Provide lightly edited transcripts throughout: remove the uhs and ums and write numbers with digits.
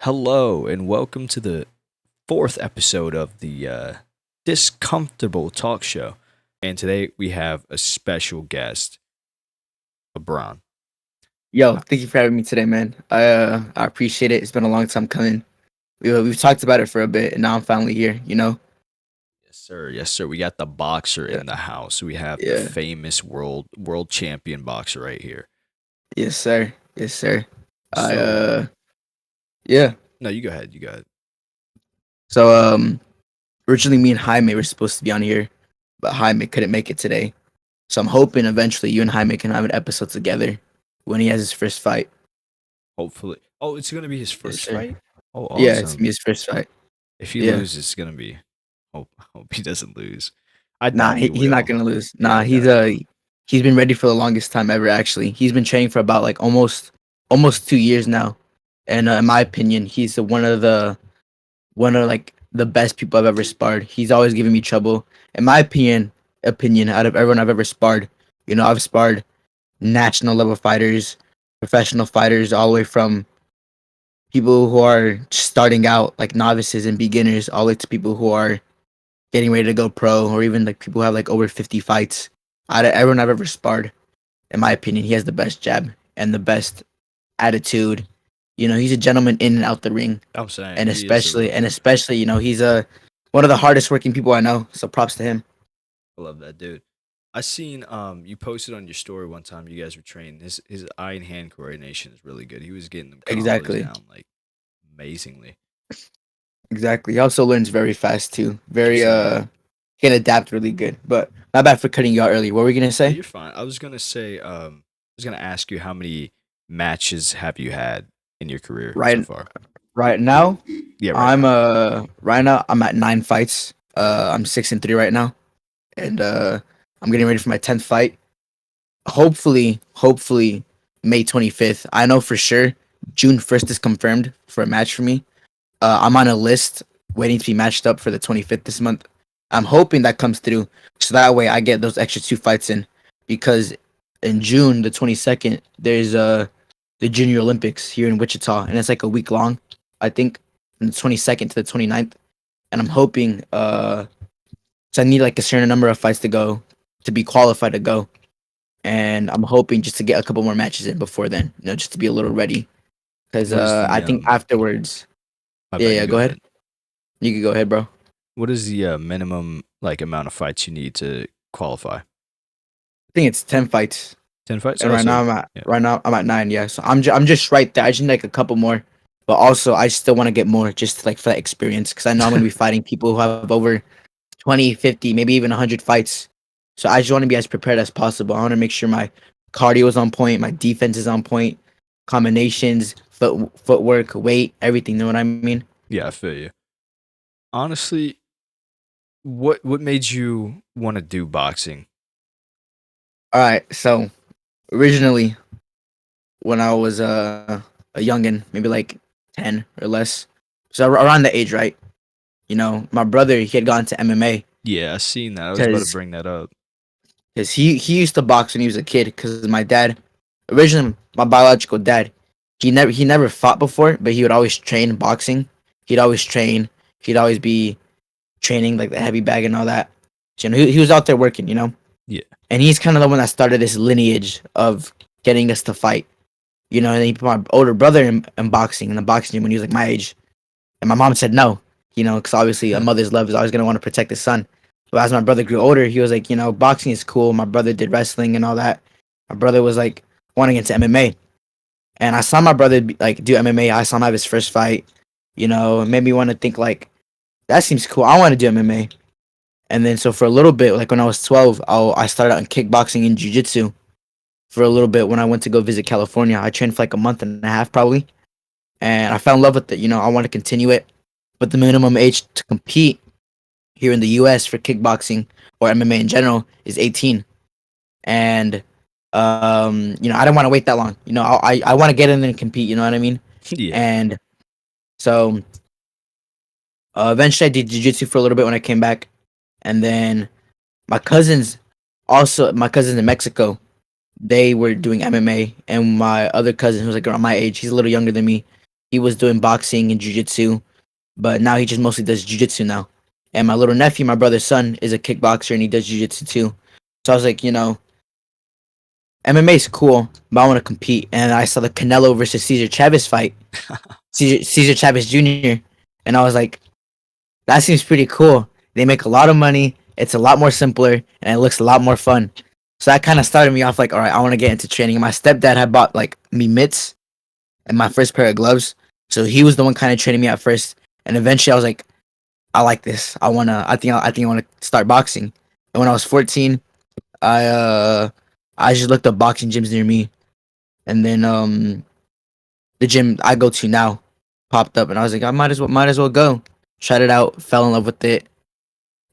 Hello, and welcome to the fourth episode of the Discomfortable talk show. And today we have a special guest, Abran. Yo, thank you for having me today, man. I appreciate it. It's been a long time coming. We've talked about it for a bit, and now I'm finally here. Yes, sir. Yes, sir. We got the boxer Yeah, in the house. We have the yeah, famous world champion boxer right here. yes, sir, yes, sir. I So, yeah. no, you go ahead. You go ahead. So originally me and Jaime were supposed to be on here, but Jaime couldn't make it today. So I'm hoping eventually you and Jaime can have an episode together when he has his first fight. Hopefully. Oh, it's gonna be his Yes, first sir. fight. Oh, Yeah, it's awesome. gonna be his first fight. If he Yeah. loses, it's gonna be. Hope he doesn't lose. I Nah, doubt he he's not will. gonna lose. Yeah, Nah, I doubt he will. he's been ready for the longest time ever. Actually, he's been training for about like almost 2 years now, and in my opinion, he's one of like the best people I've ever sparred. He's always giving me trouble. In my opinion, out of everyone I've ever sparred, I've sparred national level fighters, professional fighters, all the way from people who are starting out like novices and beginners, all the way to people who are getting ready to go pro, or even like people who have like over 50 fights. Out of everyone I've ever sparred, in my opinion, he has the best jab and the best attitude. He's a gentleman in and out the ring, I'm saying and he is a especially real and one. especially, he's a one of the hardest working people I know. So props to him. I love that dude. I seen you posted on your story one time you guys were training. His eye and hand coordination is really good. He was getting them combos Exactly, down like amazingly. exactly. He also learns very fast too. I'm Very saying. can adapt really good. But my bad for cutting you out early. What were we gonna No, say? you're fine. I was gonna say I was gonna ask you how many matches have you had in your career so Right, far? right now, Yeah, right now. I'm at 9 fights. I'm 6-3 right now, and I'm getting ready for my 10th fight. Hopefully, May 25th. I know for sure June 1st is confirmed for a match for me. I'm on a list waiting to be matched up for the 25th this month. I'm hoping that comes through, so that way I get those extra 2 fights in. Because in June the 22nd, there's the Junior Olympics here in Wichita, and it's like a week long. I think from the 22nd to the 29th, and I'm hoping so I need like a certain number of fights to go to be qualified to go, and I'm hoping just to get a couple more matches in before then, just to be a little ready. Because What is I the think afterwards, my yeah, bad, yeah, you go go ahead. ahead. You can go ahead, bro. I What is the minimum like amount of fights you need to qualify? think it's 10 fights, 10 fights? and Oh, right so now I'm at yeah. right now I'm at 9. Yeah, so I'm just right there. I just need like a couple more, but also I still want to get more just like for that experience because I know I'm gonna be fighting people who have over 20, 50, maybe even 100 fights. So I just want to be as prepared as possible. I want to make sure my cardio is on point, my defense is on point, combinations, footwork, weight, everything. You know what I mean? Yeah, I feel you. Honestly, what made you want to do boxing? All right. So originally, when I was a youngin, maybe like 10 or less, so around the age, right? My brother he had gone to MMA Yeah, I seen that. I was about to because bring that up. he used to box when he was a kid. Because my dad, originally my biological dad, he never fought before, but he would always train boxing. He'd always train. He'd always be training like the heavy bag and all that. So, he was out there working, Yeah. and he's kind of the one that started this lineage of getting us to fight. And he put my older brother in boxing in the boxing gym when he was like my age, and my mom said no, because obviously a mother's love is always gonna want to protect his son. But as my brother grew older, he was like, boxing is cool. My brother did wrestling and all that. My brother was like wanting into MMA, and I saw my brother like do MMA. I saw him have his first fight. It made me want to think like that seems cool. I want to do MMA. And then so for a little bit, like when I was 12, I started out in kickboxing and jiu-jitsu for a little bit when I went to go visit California. I trained for like a month and a half probably, and I fell in love with it. I want to continue it, but the minimum age to compete here in the U.S. for kickboxing or MMA in general is 18, and I don't want to wait that long. I want to get in there and compete. You know what I mean? Yeah. And so eventually I did jiu-jitsu for a little bit when I came back, and then my cousins, my cousins in Mexico, they were doing MMA, and my other cousin who's like around my age, he's a little younger than me. he was doing boxing and jujitsu, but now he just mostly does jujitsu now. And my little nephew, my brother's son, is a kickboxer and he does jujitsu too. So I was like, MMA is cool, but I want to compete. And I saw the Canelo versus Cesar Chavez fight, Cesar Chavez Jr., and I was like, that seems pretty cool. They make a lot of money. It's a lot more simpler, and it looks a lot more fun. So that kind of started me off like, all right, I want to get into training. My stepdad had bought like me mitts and my first pair of gloves, so he was the one kind of training me at first. And eventually, I was like, I like this. I think I want to start boxing. And when I was 14, I uh, I just looked up boxing gyms near me, and then the gym I go to now popped up, and I was like, I might as well go. Tried it out, fell in love with it.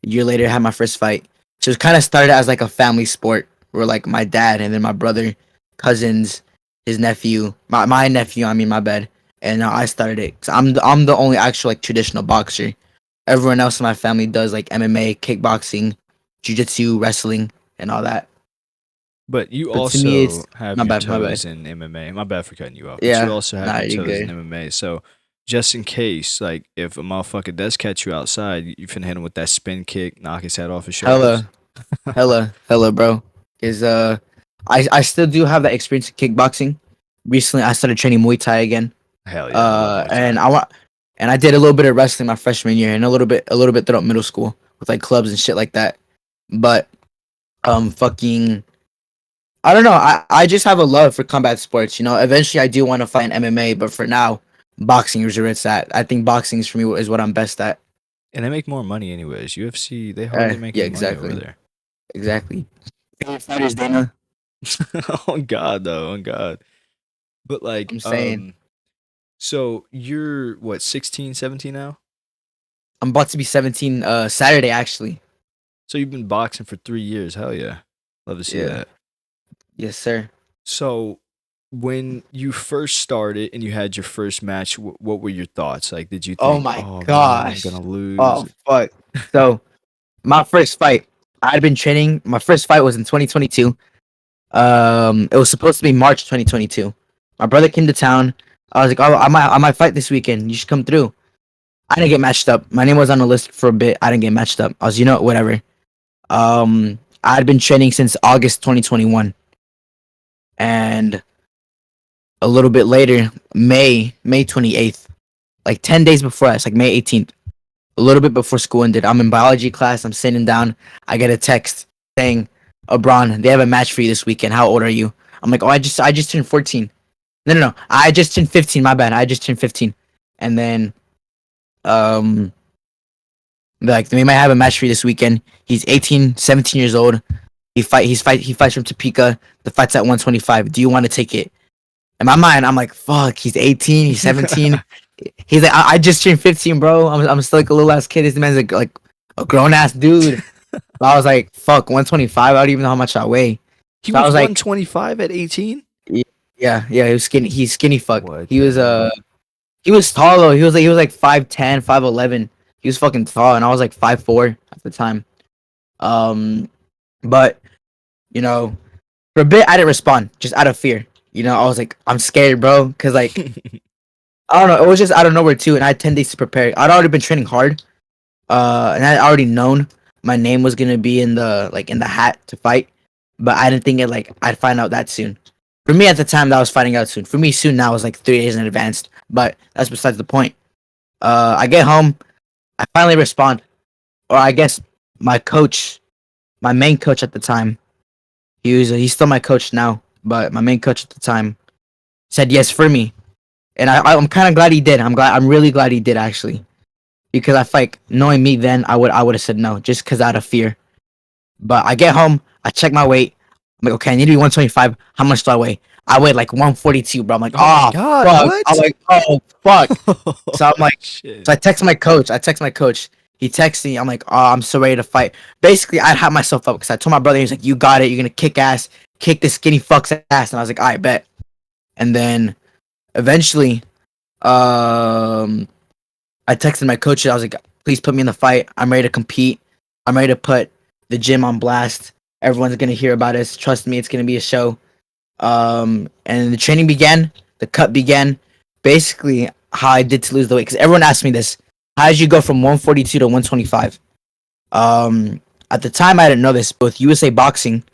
A year later, had my first fight. So it kind of started as like a family sport, where like my dad and then my brother, cousins, his nephew, my nephew. I mean, my bad. And I started it. So I'm the only actual like traditional boxer. Everyone else in my family does like MMA, kickboxing, jiu-jitsu, wrestling, and all that. But you But to me, also it's have my your bad, my bad. toes in MMA. My bad for cutting you off, but you Yeah, also have nah, your you're toes in good. MMA. So just in case, like if a motherfucker does catch you outside, you finna hit him with that spin kick, knock his head off his shoulders. Hella, hella, bro. Is I still do have that experience in kickboxing. Recently, I started training Muay Thai again. Hell yeah, I love Muay And Thai. I did a little bit of wrestling my freshman year, and a little bit throughout middle school with like clubs and shit like that. But fucking, I don't know. I just have a love for combat sports. Eventually I do want to fight in MMA, but for now, boxing is where it's at. I think boxing is for me is what I'm best at. And they make more money anyways. UFC, they hardly make Yeah, any money over exactly, there. exactly. Favorite fighters, Dana. Oh God, though, oh God. But like, I'm saying so you're what, 16, 17 now? I'm about to be 17 Saturday actually. So you've been boxing for 3 years. Hell yeah, love to see Yeah. that. Yes, sir. So when you first started and you had your first match, what were your thoughts? Like, did you Oh think, my oh man, I'm gosh. gonna lose? Oh fuck. So my first fight, I'd been training. My first fight was in 2022. It was supposed to be March 2022. My brother came to town. I was like, oh, I might fight this weekend. You should come through. I didn't get matched up. My name was on the list for a bit. I didn't get matched up. I was, whatever. I had been training since August 2021, and a little bit later, May 28th, like 10 days before us, like May 18th, a little bit before school ended. I'm in biology class. I'm sitting down. I get a text saying, "Abran, they have a match for you this weekend. How old are you?" I'm like, "Oh, I just turned 14." No. I just turned 15. My bad. I just turned 15. And then um like they might have a match for you this weekend. He's 18, 17 years old. He fights from Topeka. The fight's at 125. Do you want to take it? In my mind, I'm like, fuck, he's 18, he's 17. He's like, I just turned 15, bro. I'm still like a little ass kid. This man's like a grown ass dude. But I was like, fuck, 125. I don't even know how much I weigh. He So I was was like, 125 at 18. yeah, he was skinny. He's skinny fuck. What He the was hell? he was tall though. He was like 5'10", 5'11". He was fucking tall, and I was like 5'4" at the time. Um, but you know, for a bit I didn't respond, just out of fear. I was like, I'm scared, bro, because like I don't know, it was just out of nowhere too, and I had 10 days to prepare. I'd already been training hard, and I already known my name was gonna be in the hat to fight, but I didn't think I'd find out that soon. For me at the time, that was finding out soon. For me, soon now was like 3 days in advance, but that's besides the point. I get home, I finally respond, or I guess my coach, my main coach at the time, he's still my coach now, but my main coach at the time said yes for me, and I'm kind of glad he did. I'm really glad he did actually, because I feel like knowing me then, I would have said no just because out of fear. But I get home, I check my weight. I'm like, okay, I need to be 125. How much do I weigh? I weighed like 142, bro. I'm like, Oh my oh God, fuck. I'm what? like, oh fuck. So I'm like, Shit. so I text my coach. He texts me. I'm like, oh, I'm so ready to fight. Basically, I'd hype myself up because I told my brother, he's like, you got it. You're gonna kick ass, kick this skinny fuck's ass. And I was like, I bet. And then eventually, um, I texted my coach. I was like, please put me in the fight. I'm ready to compete. I'm ready to put the gym on blast. Everyone's gonna hear about us. Trust me, it's gonna be a show. And the training began. The cut began. Basically, how I did to lose the weight, because everyone asked me this. How did you go from 142 to 125? At the time I didn't know this, but with USA Boxing,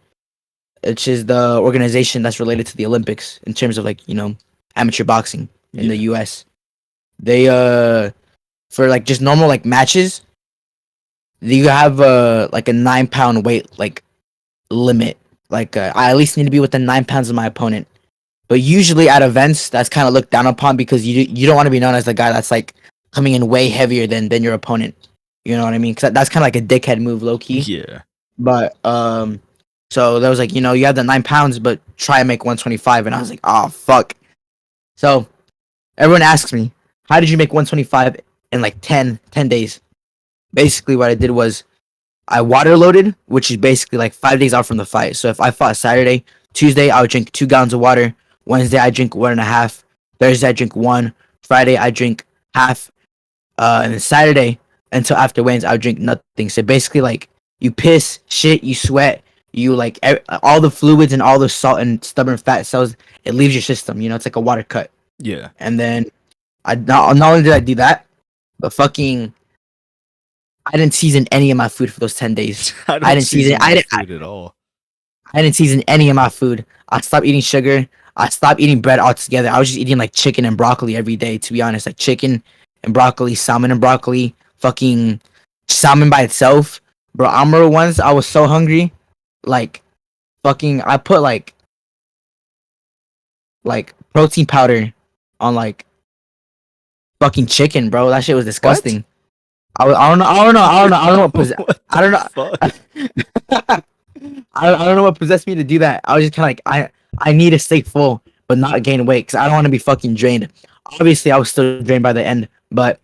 which is the organization that's related to the Olympics in terms of like, amateur boxing in the Yeah. US. They for like just normal like matches, you have like a 9 pound weight like limit. Like I at least need to be within 9 pounds of my opponent. But usually at events, that's kind of looked down upon because you don't want to be known as the guy that's like coming in way heavier than your opponent. You know what I mean? Because that's kind of like a dickhead move, low key. Yeah. But so there was like, you have the 9 pounds, but try and make 125, and I was like, oh fuck. So everyone asks me, how did you make 125 in like 10 days? Basically, what I did was I water loaded, which is basically like 5 days out from the fight. So if I fought Saturday, Tuesday I would drink 2 gallons of water. Wednesday I drink 1.5. Thursday I drink one. Friday I drink half. And then Saturday until after weigh-ins I would drink nothing. So basically, like, you piss, shit, you sweat, you like all the fluids and all the salt and stubborn fat cells. It leaves your system. It's like a water cut. Yeah. And then I not only did I do that, but fucking I didn't season any of my food for those 10 days. I don't I didn't season. my food at all. I didn't season any of my food. I stopped eating sugar. I stopped eating bread altogether. I was just eating like chicken and broccoli every day, to be honest. Like chicken and broccoli, salmon and broccoli, fucking salmon by itself. Bro, I remember once I was so hungry, like fucking I put like protein powder on like fucking chicken, bro. That shit was disgusting. I don't know. I don't know What I don't know. fuck? I don't know what possessed me to do that. I was just kind of like, I need to stay full, but not gain weight because I don't want to be fucking drained. Obviously, I was still drained by the end, but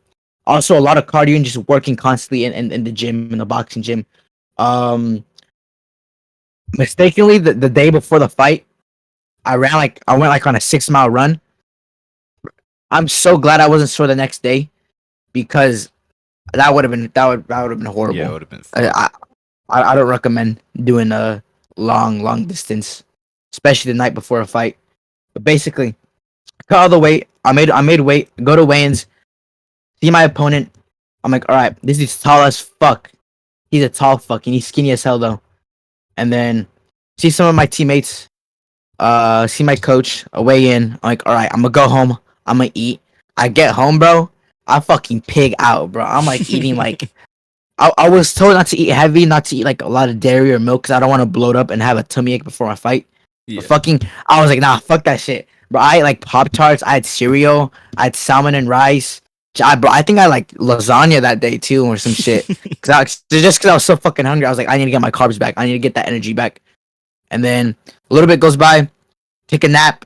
also a lot of cardio and just working constantly in the gym, in the boxing gym. Mistakenly, the day before the fight, I went like on a 6 mile run. I'm so glad I wasn't sore the next day because that would have been horrible. Yeah, it would have been. I don't recommend doing a long distance, especially the night before a fight. But basically, cut all the weight. I made weight. Go to weigh-ins. See my opponent. I'm like, all right, this is tall as fuck. He's a tall fuck, and he's skinny as hell though. And then see some of my teammates. See my coach. I weigh in. I'm like, all right, I'm gonna go home. I'm gonna eat. I get home, bro. I fucking pig out, bro. I'm like eating like. I was told not to eat heavy, not to eat like a lot of dairy or milk because I don't want to bloat up and have a tummy ache before I fight. Yeah. But fucking, I was like, nah, fuck that shit, bro. I ate like Pop-Tarts, I had cereal, I had salmon and rice. Bro, I think I like lasagna that day too or some shit. Just because I was so fucking hungry, I was like, I need to get my carbs back. I need to get that energy back. And then a little bit goes by, take a nap,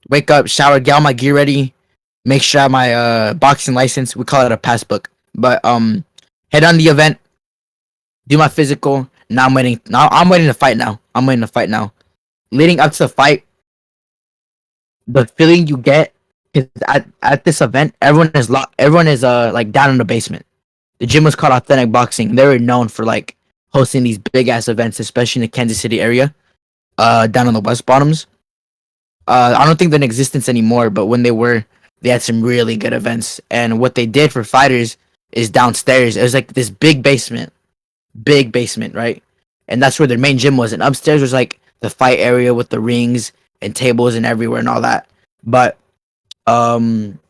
wake up, shower, get all my gear ready, make sure I have my boxing license. We call it a passbook, but head on the event, do my physical. Now I'm waiting. Now I'm waiting to fight. Now, leading up to the fight, the feeling you get is at this event, everyone is locked. Everyone is like down in the basement. The gym was called Authentic Boxing. They were known for like hosting these big ass events, especially in the Kansas City area, down on the West Bottoms. I don't think they're in existence anymore, but when they had some really good events. And what they did for fighters is downstairs. It was like this big basement, right? And that's where their main gym was. And upstairs was like the fight area with the rings and tables and everywhere and all that. But everyone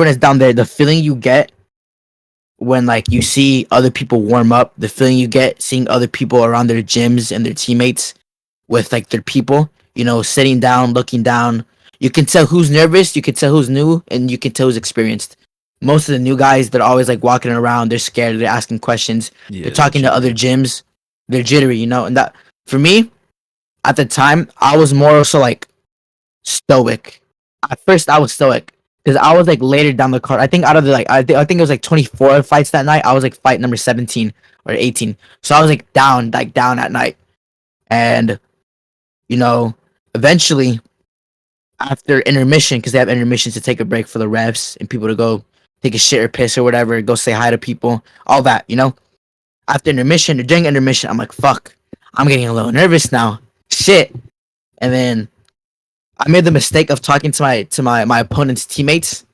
is down there. The feeling you get when like you see other people warm up, the feeling you get seeing other people around their gyms and their teammates with like their people, sitting down, looking down. You can tell who's nervous, you can tell who's new, and you can tell who's experienced. Most of the new guys, they're always like walking around, they're scared, they're asking questions, they're talking to other gyms, they're jittery, And that, for me, at the time, I was more so like stoic. At first, I was stoic because I was like later down the card. I think out of the I think it was like 24 fights that night. I was like fight number 17 or 18, so I was like down at night, and eventually after intermission, because they have intermissions to take a break for the refs and people to go take a shit or piss or whatever, go say hi to people, all that, After intermission or during intermission, I'm like, fuck, I'm getting a little nervous now. Shit. And then I made the mistake of talking to my opponent's teammates,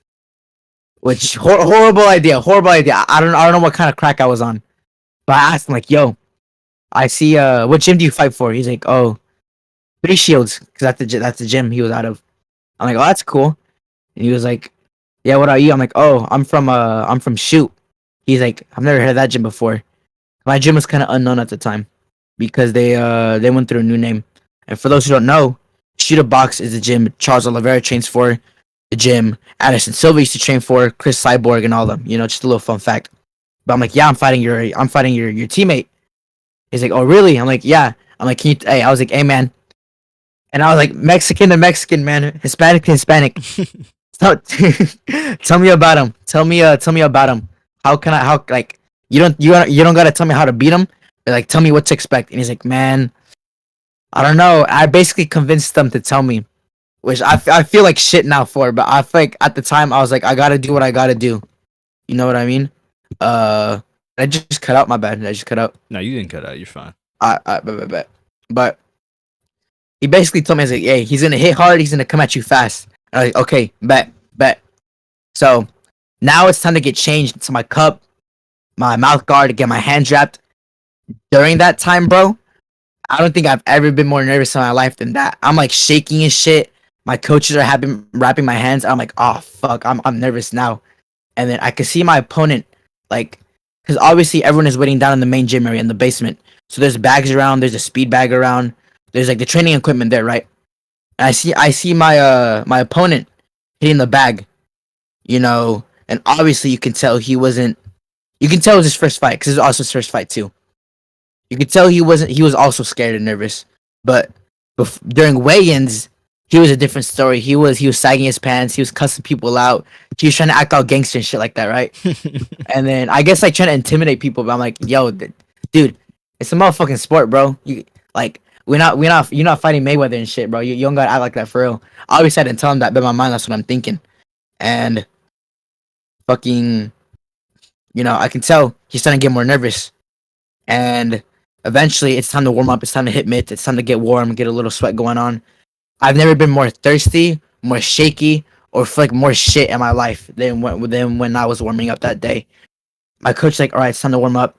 which horrible idea, horrible idea. I don't know what kind of crack I was on, but I asked him like, "Yo, I see. What gym do you fight for?" He's like, "Oh, Three Shields, because that's the gym he was out of." I'm like, "Oh, that's cool." And he was like, "Yeah, what are you?" I'm like, "Oh, I'm from Shoot." He's like, "I've never heard of that gym before." My gym was kind of unknown at the time because they went through a new name. And for those who don't know, Shoot a Box is the gym Charles Oliveira trains for, the gym Anderson Silva used to train for, Chris Cyborg and all them. You know, just a little fun fact. But I'm like, "Yeah, I'm fighting your teammate." He's like, "Oh, really?" I'm like, "Yeah." I'm like, "Can you?" Hey, I was like, "Hey, man." And I was like, "Mexican to Mexican, man, Hispanic to Hispanic. Tell, tell me about him. Tell me about him. How can I? How like you don't gotta tell me how to beat him. But, like, tell me what to expect." And he's like, "Man, I don't know." I basically convinced them to tell me, which I feel like shit now for. But I feel like at the time I was like, I gotta do what I gotta do. You know what I mean? I just cut out. My bad. I just cut out. No, you didn't cut out. You're fine. But he basically told me, he's like, "Hey, he's gonna hit hard. He's gonna come at you fast." And I was like, "Okay, bet." So now it's time to get changed into my cup, my mouth guard, to get my hand wrapped. During that time, bro, I don't think I've ever been more nervous in my life than that. I'm like shaking and shit. My coaches are having wrapping my hands. I'm like, "Oh fuck, I'm nervous now." And then I could see my opponent, like, because obviously everyone is waiting down in the main gym area in the basement. So there's bags around. There's a speed bag around. There's like the training equipment there, right? And I see my opponent hitting the bag, you know, and obviously you can tell he wasn't. You can tell it was his first fight because it was also his first fight too. You could tell he wasn't. He was also scared and nervous. But during weigh-ins, he was a different story. He was sagging his pants. He was cussing people out. He was trying to act all gangster and shit like that, right? And then I guess like trying to intimidate people. But I'm like, "Yo, dude, it's a motherfucking sport, bro. You like you're not fighting Mayweather and shit, bro. You don't gotta act like that for real." Obviously, I didn't tell him that, but in my mind, that's what I'm thinking. And fucking, I can tell he's starting to get more nervous. And eventually, it's time to warm up. It's time to hit mitts. It's time to get warm, get a little sweat going on. I've never been more thirsty, more shaky, or feel like more shit in my life than when I was warming up that day. My coach like, "All right, it's time to warm up."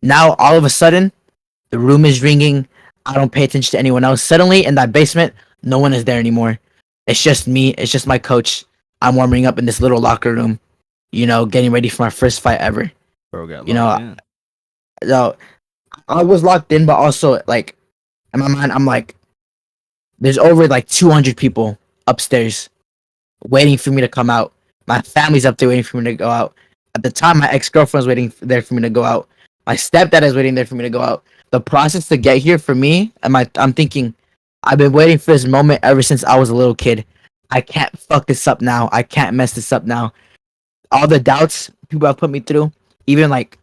Now, all of a sudden, the room is ringing. I don't pay attention to anyone else. Suddenly, in that basement, no one is there anymore. It's just me. It's just my coach. I'm warming up in this little locker room, getting ready for my first fight ever. Bro got You know, locked in. so I was locked in, but also like in my mind, I'm like, there's over like 200 people upstairs waiting for me to come out. My family's up there waiting for me to go out. At the time, my ex-girlfriend was waiting there for me to go out. My stepdad is waiting there for me to go out. The process to get here for me, I'm thinking, I've been waiting for this moment ever since I was a little kid. I can't fuck this up now. I can't mess this up now. All the doubts people have put me through, even like,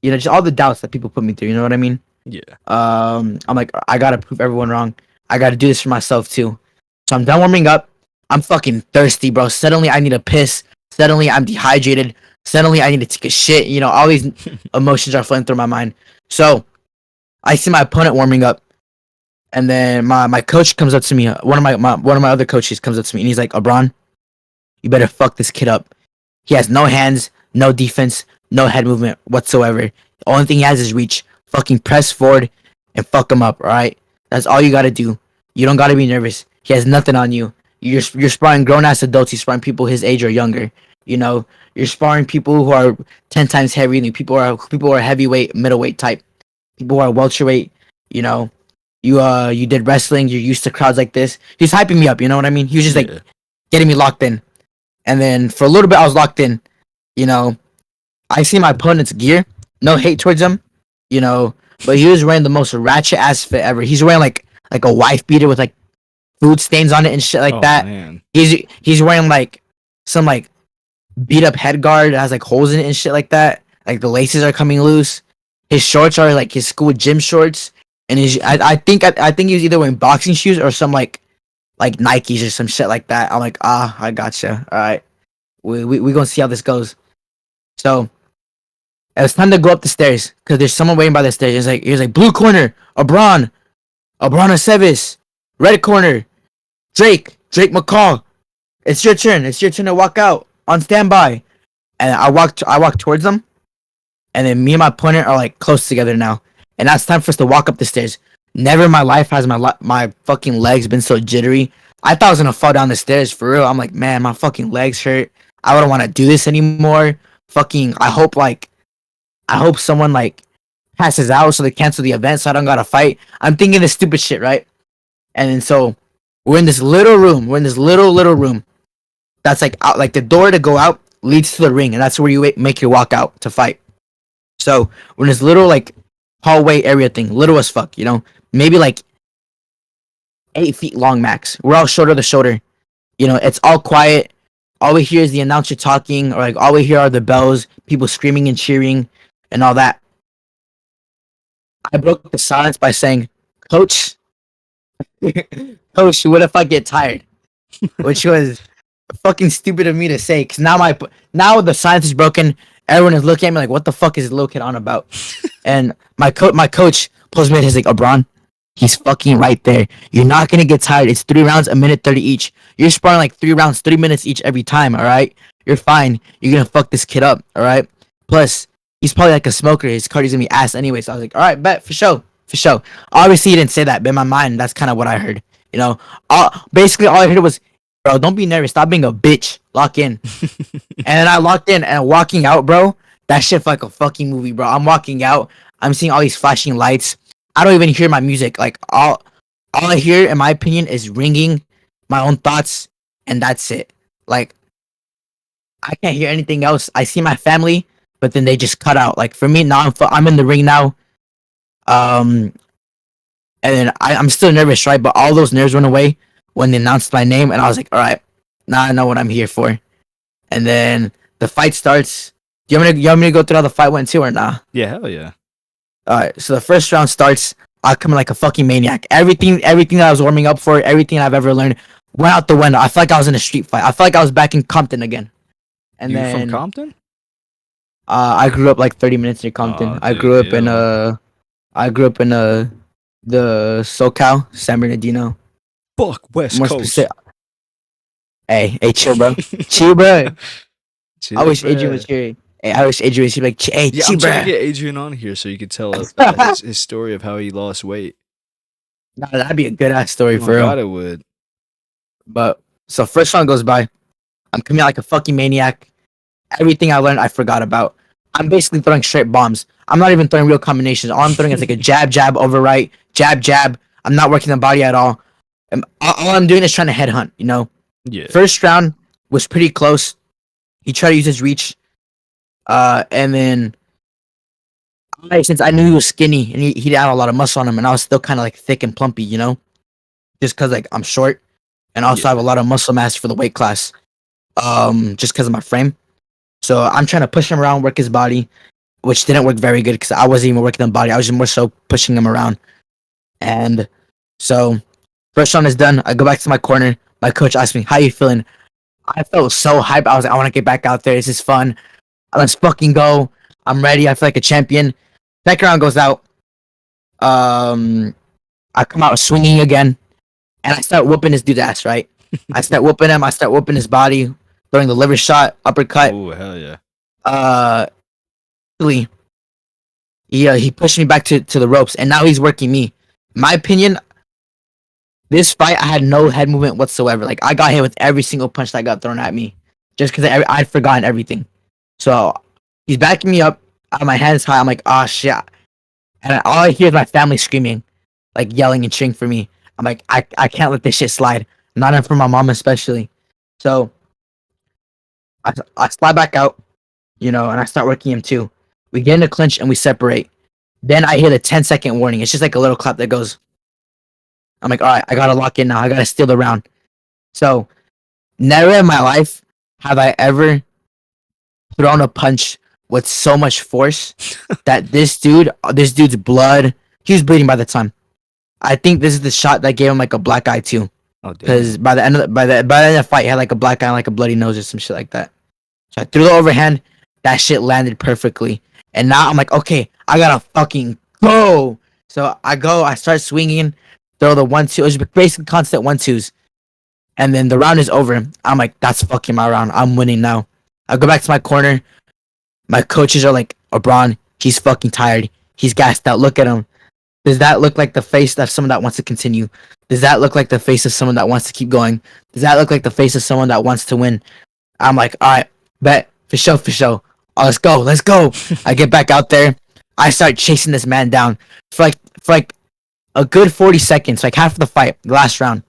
just all the doubts that people put me through. You know what I mean? Yeah. I'm like, I gotta prove everyone wrong. I gotta do this for myself too. So I'm done warming up. I'm fucking thirsty, bro. Suddenly I need to piss. Suddenly I'm dehydrated. Suddenly I need to take a shit. All these emotions are flowing through my mind. So I see my opponent warming up, and then my coach comes up to me. One of my other coaches comes up to me, and he's like, "Abran, you better fuck this kid up. He has no hands, no defense, no head movement whatsoever. The only thing he has is reach. Fucking press forward and fuck him up, alright? That's all you gotta do. You don't gotta be nervous. He has nothing on you. You're sparring grown-ass adults. You're sparring people his age or younger. You're sparring people who are 10 times heavier than you. People who are heavyweight, middleweight type. People who are welterweight. You did wrestling. You're used to crowds like this. He's hyping me up, you know what I mean? He was just like getting me locked in. And then for a little bit, I was locked in. I see my opponent's gear. No hate towards him. But he was wearing the most ratchet ass fit ever. He's wearing like a wife beater with like food stains on it and shit like that. Man. He's wearing like some like beat up head guard that has like holes in it and shit like that. Like the laces are coming loose. His shorts are like his school gym shorts, and I think he was either wearing boxing shoes or some like Nikes or some shit like that. I'm like, I gotcha. All right, we gonna see how this goes. So it was time to go up the stairs because there's someone waiting by the stairs. He was like blue corner, Abran Aceves, red corner, Drake. Drake McCall, it's your turn. It's your turn to walk out on standby. And I walk towards them, and then me and my opponent are like close together now, and now it's time for us to walk up the stairs. Never in my life has my fucking legs been so jittery. I thought I was gonna fall down the stairs for real. I'm like, man, my fucking legs hurt. I don't want to do this anymore. Fucking, I hope someone like passes out so they cancel the event so I don't gotta fight. I'm thinking this stupid shit, right? And then so we're in this little room. We're in this little room that's like out, like the door to go out leads to the ring, and that's where you make your walk out to fight. So we're in this little like hallway area thing, little as fuck, you know, maybe like 8 feet long max. We're all shoulder to shoulder, you know. It's all quiet. All we hear is the announcer talking, or like all we hear are the bells, people screaming and cheering, and all that. I broke the silence by saying, "Coach, Coach, what if I get tired?" Which was fucking stupid of me to say, because now the silence is broken. Everyone is looking at me like, "What the fuck is this little kid on about?" And my coach pulls me in. He's like, "Abran, he's fucking right there. You're not gonna get tired. It's 3 rounds, a minute 30 each. You're sparring like 3 rounds, 3 minutes each every time. All right, you're fine. You're gonna fuck this kid up. All right. Plus, he's probably like a smoker. His cardio's gonna be ass anyway." So I was like, "All right, bet for sure, for sure." Obviously, he didn't say that, but in my mind, that's kind of what I heard. You know, basically all I heard was, "Bro, don't be nervous. Stop being a bitch. Lock in." And then I locked in, and walking out, bro, that shit felt like a fucking movie, bro. I'm walking out. I'm seeing all these flashing lights. I don't even hear my music. Like all I hear, in my opinion, is ringing, my own thoughts, and that's it. Like I can't hear anything else. I see my family, but then they just cut out. Like for me now, I'm in the ring now. And then I'm still nervous, right? But all those nerves went away when they announced my name, and I was like, all right, now I know what I'm here for. And then the fight starts. You want me to go through how the fight went too, or nah? Yeah, hell yeah. All right, so the first round starts. I come in like a fucking maniac. Everything that I was warming up for, everything I've ever learned, went out the window. I felt like I was in a street fight. I felt like I was back in Compton again. And You then from Compton? I grew up like 30 minutes near Compton. Aw, I dude, grew up yeah. in the SoCal, San Bernardino. Fuck West More Coast. specific. Hey, chill, bro. Chill, bro. Chill, I wish bruh. Adrian was here. Hey, I wish Adrian was here. Like, hey, Yeah, chill, I'm trying to bro. get Adrian on here so you could tell his story of how he lost weight. Nah, that'd be a good ass story Oh for my real. God, it would. But so first round goes by. I'm coming out like a fucking maniac. Everything I learned, I forgot about. I'm basically throwing straight bombs. I'm not even throwing real combinations. All I'm throwing is like a jab, jab, over right, jab, jab. I'm not working the body at all. All I'm doing is trying to headhunt, you know? Yeah. First round was pretty close. He tried to use his reach. And then since I knew he was skinny and he had a lot of muscle on him, and I was still kind of like thick and plumpy, you know? Just because like I'm short and also have a lot of muscle mass for the weight class. Just because of my frame. So I'm trying to push him around, work his body, which didn't work very good because I wasn't even working the body. I was just more so pushing him around. And so first round is done. I go back to my corner. My coach asked me, "How you feeling?" I felt so hyped. I was like, "I want to get back out there. This is fun. Let's fucking go. I'm ready. I feel like a champion." Second round goes out. I come out swinging again, and I start whooping this dude's ass. Right? I start whooping him. I start whooping his body, throwing the liver shot, uppercut. Oh, hell yeah. Really, he pushed me back to the ropes, and now he's working me. In my opinion, this fight I had no head movement whatsoever. Like I got hit with every single punch that got thrown at me, just because I'd forgotten everything. So he's backing me up. My hands high. I'm like, "Ah, shit," and all I hear is my family screaming, like yelling and cheering for me. I'm like, I can't let this shit slide. Not in front of my mom especially. So I slide back out, you know, and I start working him too. We get in a clinch and we separate. Then I hear the 10-second warning. It's just like a little clap that goes. I'm like, all right, I gotta lock in now. I gotta steal the round. So never in my life have I ever thrown a punch with so much force that this dude's blood, he was bleeding by the time. I think this is the shot that gave him like a black eye too. Oh, damn. Because by the end of the fight, he had like a black eye and like a bloody nose or some shit like that. So I threw the overhand. That shit landed perfectly. And now I'm like, okay, I gotta fucking go. So I go, I start swinging, throw the 1-2. It was basically constant 1-2s. And then the round is over. I'm like, that's fucking my round. I'm winning now. I go back to my corner. My coaches are like, Abran, he's fucking tired. He's gassed out. Look at him. Does that look like the face of someone that wants to continue? Does that look like the face of someone that wants to keep going? Does that look like the face of someone that wants to win? I'm like, all right, bet, for sure, for sure. Oh, let's go, let's go. I get back out there. I start chasing this man down for like a good 40 seconds, like half of the fight, the last round.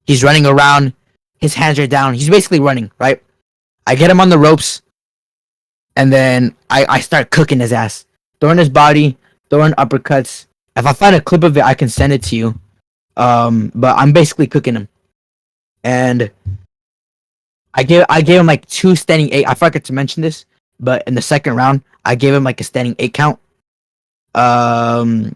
He's running around. His hands are down. He's basically running, right? I get him on the ropes, and then I start cooking his ass, throwing his body, throwing uppercuts. If I find a clip of it, I can send it to you. But I'm basically cooking him, and I gave him like two standing eight. I forgot to mention this, but in the second round, I gave him like a standing eight count. Um,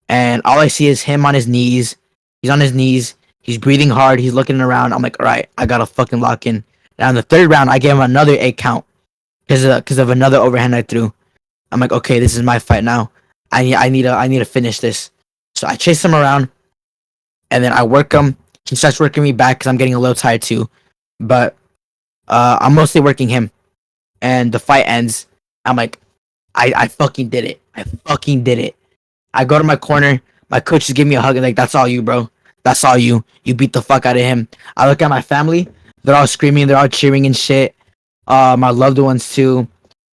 and all I see is him on his knees. He's on his knees. He's breathing hard. He's looking around. I'm like, all right, I gotta fucking lock in. Now in the third round, I gave him another eight count because of another overhand I threw. I'm like, okay, this is my fight now. I need to finish this. So I chase him around, and then I work him. He starts working me back because I'm getting a little tired too. But I'm mostly working him, and the fight ends. I'm like, I fucking did it. I fucking did it. I go to my corner. My coach just give me a hug and like, that's all you, bro. That's all you. You beat the fuck out of him. I look at my family. They're all screaming. They're all cheering and shit. My loved ones too.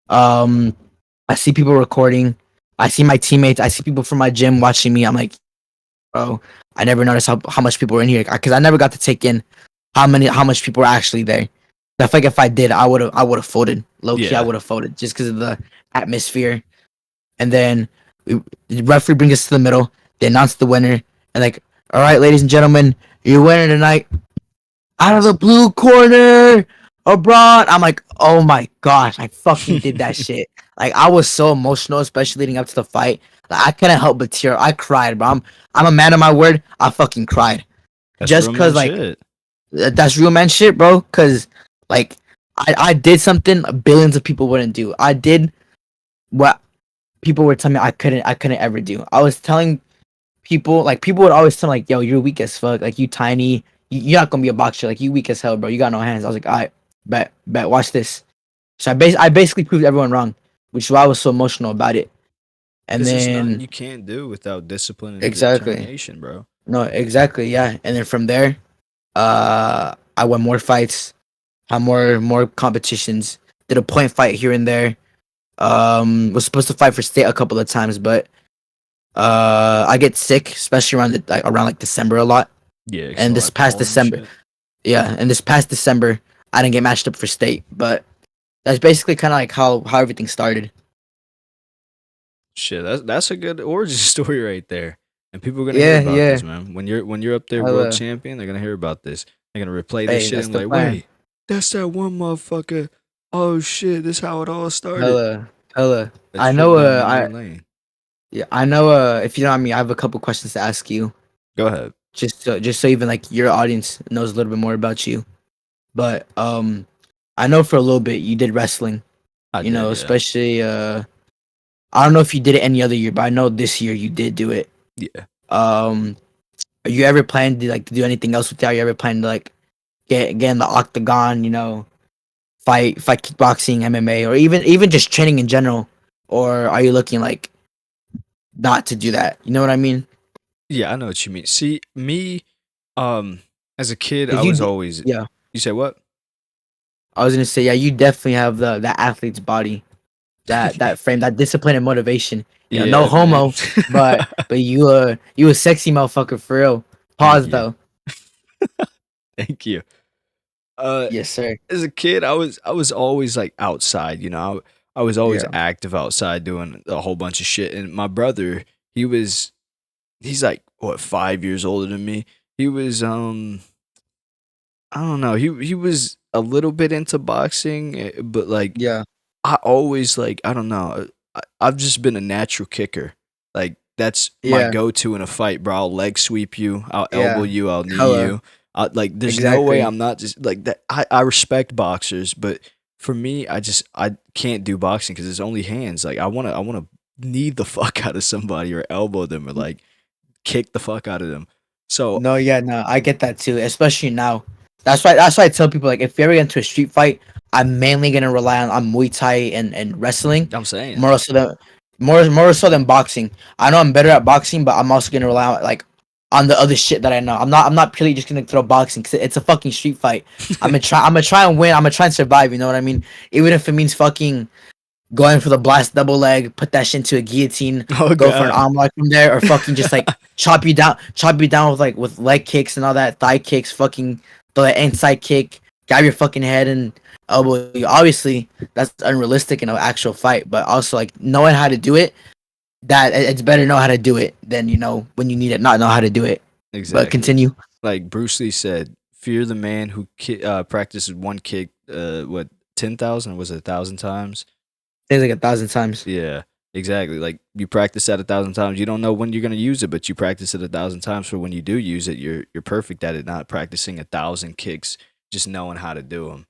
I see people recording. I see my teammates. I see people from my gym watching me. I'm like, bro, I never noticed how much people were in here because I never got to take in how much people were actually there. I feel like if I did, I would have folded. Low key, I Yeah. would have folded just because of the atmosphere. And then the referee brings us to the middle. They announce the winner, and like, all right, ladies and gentlemen, your winner tonight, out of the blue corner, Abran. I'm like, oh my gosh, I fucking did that shit. Like I was so emotional, especially leading up to the fight. Like, I couldn't help but tear. I cried, bro. I'm a man of my word. I fucking cried That's just real man cause like shit. that's real man shit, bro. Cause like I did something billions of people wouldn't do. I did what people were telling me I couldn't ever do. I was telling people like people would always tell me like, yo, you're weak as fuck. Like you tiny. You're not gonna be a boxer. Like you weak as hell, bro. You got no hands. I was like, alright, bet. Watch this. So I basically proved everyone wrong, which is why I was so emotional about it. And Because it's nothing then you can't do without discipline and exactly, determination, bro. no, exactly, yeah. And then from there, I won more fights, had more competitions. Did a point fight here and there. Was supposed to fight for state a couple of times, but I get sick, especially around like December a lot. Yeah, 'cause And of, this like past pollen and December, shit. yeah, and this past December, I didn't get matched up for state, but that's basically kind of like how everything started. Shit, that's a good origin story right there. And people are gonna hear Yeah, about this, yeah. man. When you're up there world Hella, champion, they're gonna hear about this. They're gonna replay this hey, shit that's and the like, plan. wait, that's that one motherfucker. Oh shit, this how it all started. Hella. That's I straight know. down memory lane. Yeah, I know. If you know what I mean, I have a couple questions to ask you, Go ahead. just so even like your audience knows a little bit more about you. But I know for a little bit you did wrestling. I You know, did, yeah. especially I don't know if you did it any other year, but I know this year you did do it. Yeah. Um, are you ever planning to do anything else with that? Are you ever planning to like get in the octagon? You know, fight kickboxing, MMA, or even just training in general? Or are you looking like not to do that? You know what I mean? Yeah, I know what you mean. See, me, um, as a kid, I Cause was always. yeah, You say what? I was gonna say yeah, you definitely have the athlete's body, that frame, that discipline and motivation. You know, no Yeah, man. homo, but you a sexy motherfucker for real. Thank Pause you. though. Thank you. Uh, Yes, sir. as a kid, I was always like outside. I was always Yeah. active outside doing a whole bunch of shit. And my brother, he's like what 5 years older than me. He was I don't know. He was a little bit into boxing, but like Yeah. I always like I don't know. I've just been a natural kicker. Like that's my Yeah. go-to in a fight, bro. I'll leg sweep you. I'll elbow Yeah. you. I'll knee Hella. you. Like there's no way Exactly. I'm not just like that. I respect boxers, but for me, I can't do boxing because it's only hands. Like I wanna knee the fuck out of somebody or elbow them or like kick the fuck out of them. So No, yeah, no, I get that too, especially now. That's why I tell people, like, if you ever get into a street fight, I'm mainly gonna rely on Muay Thai and wrestling I'm saying. more so than more so than boxing. I know I'm better at boxing, but I'm also gonna rely on, like, on the other shit that I know. I'm not purely just gonna throw boxing because it's a fucking street fight. I'm gonna try and win. I'm gonna try and survive. You know what I mean? Even if it means fucking going for the blast double leg, put that shit into a guillotine, Oh go for an god. arm lock from there, or fucking just like chop you down with, like, with leg kicks and all that, thigh kicks, fucking throw that inside kick, grab your fucking head and elbow you. Obviously, that's unrealistic in an actual fight, but also, like, knowing how to do it, that it's better to know how to do it than, when you need it, not know how to do it. But Exactly. continue. Like Bruce Lee said, fear the man who practices one kick, what, 10,000 or was it 1,000 times? Things like 1,000 times. Yeah, exactly. Like you practice that 1,000 times. You don't know when you're gonna use it, but you practice it 1,000 times for when you do use it. You're perfect at it. Not practicing 1,000 kicks, just knowing how to do them.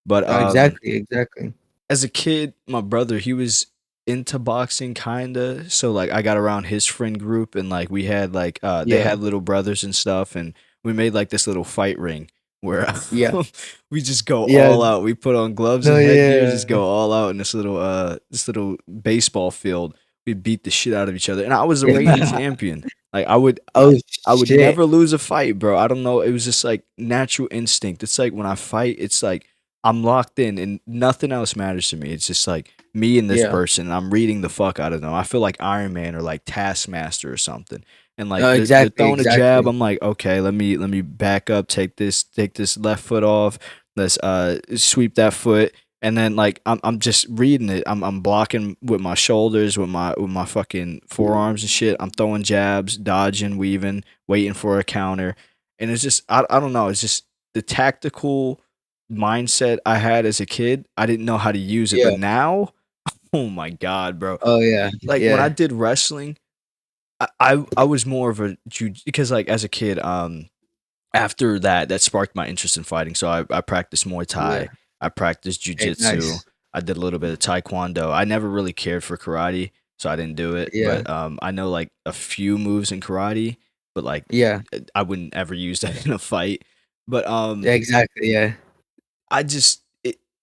But Exactly, exactly. as a kid, my brother, he was into boxing kinda. So like I got around his friend group and like we had like they Yeah, had little brothers and stuff and we made like this little fight ring where yeah, we just go yeah. all out. We put on gloves No, and headgear, just yeah, go all out in this little baseball field. We beat the shit out of each other. And I was a reigning yeah. champion. Like I Oh I would shit. never lose a fight, bro. I don't know. It was just like natural instinct. It's like when I fight, it's like I'm locked in and nothing else matters to me. It's just like me and this Yeah. person. And I'm reading the fuck out of them. I feel like Iron Man or like Taskmaster or something. And like No, they're exactly, throwing a jab. exactly. I'm like, okay, let me back up, take this left foot off. Let's sweep that foot. And then like I'm just reading it. I'm blocking with my shoulders, with my fucking forearms and shit. I'm throwing jabs, dodging, weaving, waiting for a counter. And it's just I don't know, it's just the tactical mindset I had as a kid. I didn't know how to use it, but Yeah. now, oh my god, bro. Oh yeah. Like when I Yeah. did wrestling, I was more of a because like as a kid, after that sparked my interest in fighting. So I practiced Muay Yeah. Thai, I practiced jujitsu, Nice. I did a little bit of Taekwondo. I never really cared for karate, so I didn't do it. Yeah. But I know like a few moves in karate, but like Yeah. I wouldn't ever use that in a fight. But Exactly. Yeah. I just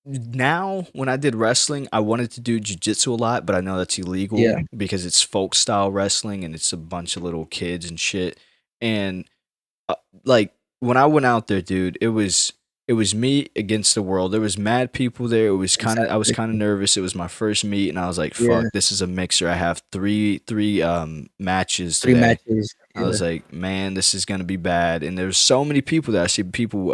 now when I did wrestling, I wanted to do jujitsu a lot, but I know that's illegal Yeah. because it's folk style wrestling and it's a bunch of little kids and shit. And uh, like when I went out there, dude, it was me against the world. There was mad people there. It was kind of I was Exactly. kind of nervous. It was my first meet, and I was like, Yeah. "Fuck, this is a mixer." I have three matches Three today. matches. I Yeah. was like, "Man, this is gonna be bad." And there's so many people that I see people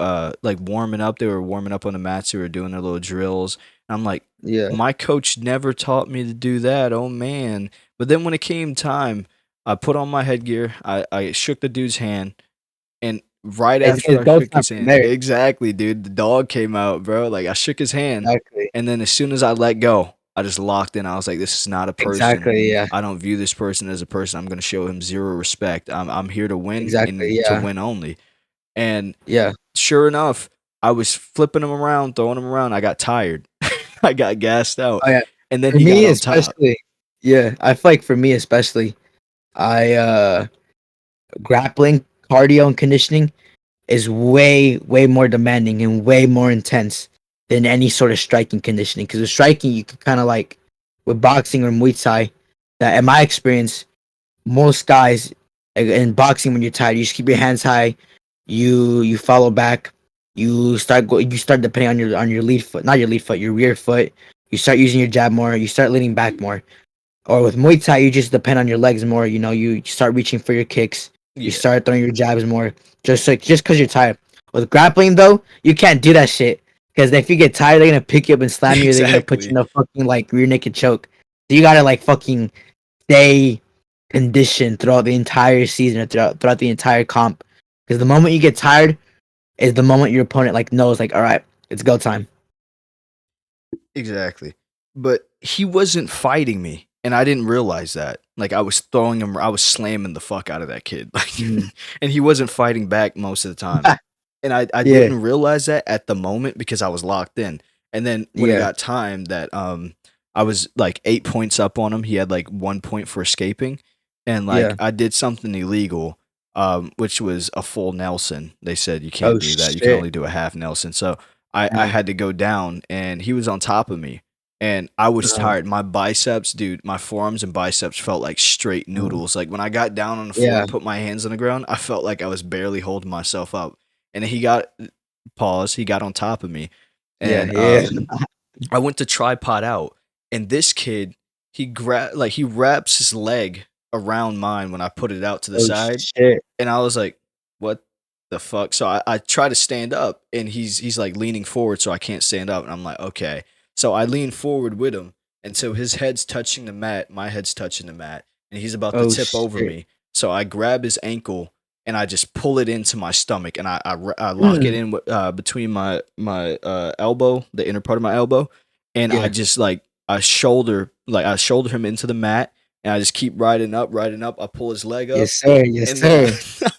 like warming up. They were warming up on the mats. They were doing their little drills. And I'm like, Yeah. my coach never taught me to do that. Oh man! But then when it came time, I put on my headgear. I shook the dude's hand and right after It's I go shook time his from hand, there. exactly, dude, the dog came out, bro. Like I shook his hand, Exactly. and then as soon as I let go, I just locked in. I was like, "This is not a person. Exactly. Yeah. I don't view this person as a person. I'm gonna show him zero respect. I'm here to win Exactly. and to Yeah. win only." And Yeah. sure enough, I was flipping him around, throwing him around. I got tired. I got gassed out, Oh yeah. and then For he got me on top. especially. Yeah. I feel like for me especially, I grappling, cardio, and conditioning is way more demanding and way more intense than any sort of striking conditioning. Because with striking, you can kind of like with boxing or Muay Thai. That in my experience, most guys in boxing when you're tired, you just keep your hands high, you follow back, you start depending on your lead foot, not your lead foot, your rear foot. You start using your jab more. You start leaning back more. Or with Muay Thai, you just depend on your legs more. You start reaching for your kicks. You Yeah, start throwing your jabs more. Just because you're tired. With grappling though, you can't do that shit. Because if you get tired, they're gonna pick you up and slam you. They're gonna put you exactly. in a fucking like rear naked choke. So you gotta like fucking stay conditioned throughout the entire season or throughout the entire comp. Because the moment you get tired is the moment your opponent like knows like, all right, it's go time. Exactly. But he wasn't fighting me, and I didn't realize that. Like I was throwing him, I was slamming the fuck out of that kid. Like, Mhm. and he wasn't fighting back most of the time. And I Yeah, didn't realize that at the moment because I was locked in. And then when it yeah, got time that I was like 8 points up on him, he had like 1 point for escaping, and like yeah, I did something illegal. which was a full Nelson. They said you Oh can't do that. You can shit. only do a half Nelson. So I Damn. had to go down, and he was on top of me, and I was Uh, tired. My biceps, dude, my forearms and biceps felt like straight uh, noodles. Like when I got down on the floor yeah. and put my hands on the ground, I felt like I was barely holding myself up. And he got pause. He got on top of me, Yeah. and Yeah. I went to tripod out, and this kid, he wraps his leg around mine when I put it out to the Oh side, shit. and I was like, "What the fuck?" So I try to stand up, and he's like leaning forward, so I can't stand up, and I'm like, "Okay." So I lean forward with him, and so his head's touching the mat, my head's touching the mat, and he's about to Oh tip over shit. me. So I grab his ankle and I just pull it into my stomach, and I lock it Mm. in between my elbow, the inner part of my elbow, and I Yeah. just I shoulder him into the mat, and I just keep riding up. I pull his leg up, Yes, sir. Yes, and then sir.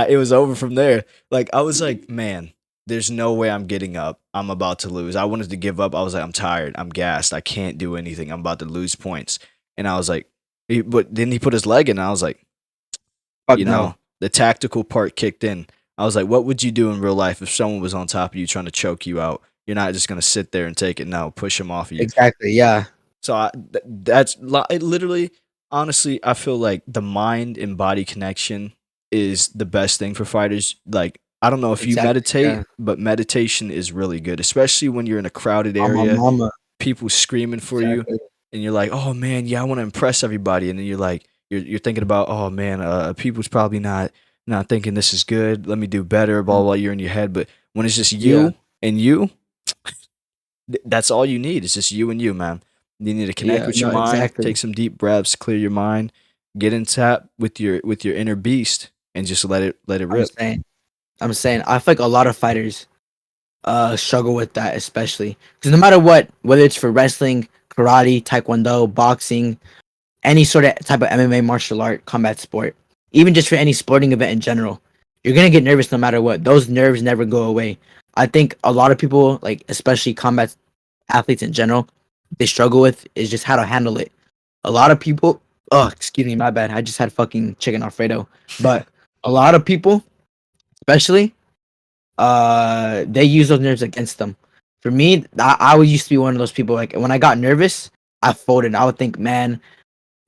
it was over from there. Like I was like, man, there's no way I'm getting up. I'm about to lose. I wanted to give up. I was like, I'm tired. I'm gassed. I can't do anything. I'm about to lose points. And I was like, but then he put his leg in. And I was like, Fuck you no. know, the tactical part kicked in. I was like, what would you do in real life if someone was on top of you trying to choke you out? You're not just gonna sit there and take it. No, push him off of you. Exactly. Yeah. So it literally, honestly, I feel like the mind and body connection is the best thing for fighters. Like, I don't know if you Exactly. meditate, Yeah. but meditation is really good, especially when you're in a crowded On my area, mama. people screaming for you, Exactly. and you're like, oh man, yeah, I want to impress everybody, and then you're like, you're thinking about, oh man, people's probably not thinking this is good. Let me do better, blah Mm. blah. Blah. You're in your head, but when it's just Yeah. you and you, that's all you need. It's just you and you, man. You need to connect Yeah. with your No. mind, Exactly. take some deep breaths, clear your mind, get in tap with your inner beast, and just let it I'm rip. saying. I'm saying. I feel like a lot of fighters struggle with that, especially because no matter what, whether it's for wrestling, karate, taekwondo, boxing, any sort of type of MMA martial art, combat sport, even just for any sporting event in general, you're gonna get nervous no matter what. Those nerves never go away. I think a lot of people, like especially combat athletes in general, they struggle with is just how to handle it. A lot of people, oh, excuse me, my bad. I just had fucking chicken Alfredo. But a lot of people, especially, they use those nerves against them. For me, I would used to be one of those people. Like when I got nervous, I folded. I would think, man,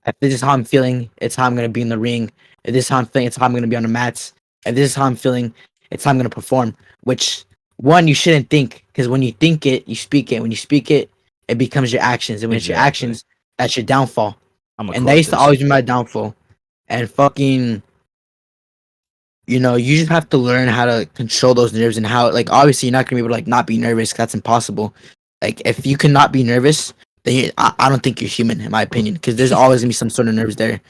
if this is how I'm feeling, it's how I'm gonna be in the ring. If this is how I'm feeling, it's how I'm gonna be on the mats. If this is how I'm feeling, it's how I'm gonna perform. Which one you shouldn't think, because when you think it, you speak it. When you speak it, it becomes your actions, and when it's your Exactly. actions, that's your downfall. I'm gonna And that quote used to this. always be my downfall. And fucking, you just have to learn how to control those nerves and how, like, obviously you're not gonna be able to like not be nervous. 'Cause that's impossible. Like, if you cannot be nervous, then I don't think you're human, in my opinion, because there's always gonna be some sort of nerves there.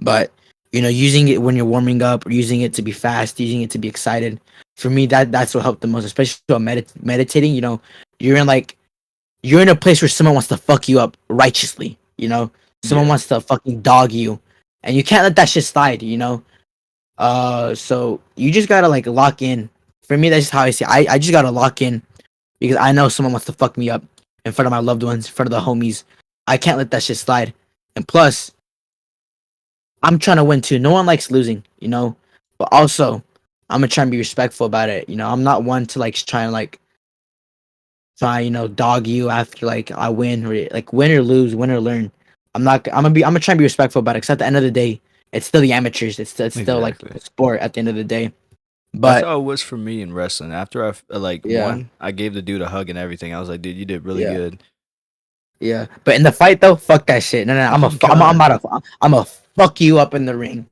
But using it when you're warming up, or using it to be fast, using it to be excited. For me, that's what helped the most, especially when meditating. You're in like you're in a place where someone wants to fuck you up righteously. Someone Yeah, wants to fucking dog you, and you can't let that shit slide. So you just gotta like lock in. For me, that's just how I see it. I just gotta lock in because I know someone wants to fuck me up in front of my loved ones, in front of the homies. I can't let that shit slide. And plus, I'm trying to win too. No one likes losing. But also, I'm gonna try and be respectful about it. I'm not one to like try and like dog you after like I win, or like win or lose, win or learn. I'm not. I'm gonna try and be respectful about it. Because at the end of the day, it's still the amateurs. It's still like exactly. a sport at the end of the day. That's But how it was for me in wrestling. After like yeah, won, I gave the dude a hug and everything. I was like, dude, you did really yeah, good. yeah. But in the fight though, fuck that shit. No, no, no, Oh I'm God. about to, I'm gonna fuck you up in the ring.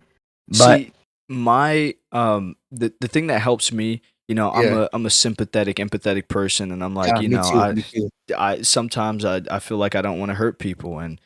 But See, my the thing that helps me, yeah, I'm a sympathetic, empathetic person, and I'm like, yeah, me too, me too. I sometimes I feel like I don't want to hurt people, and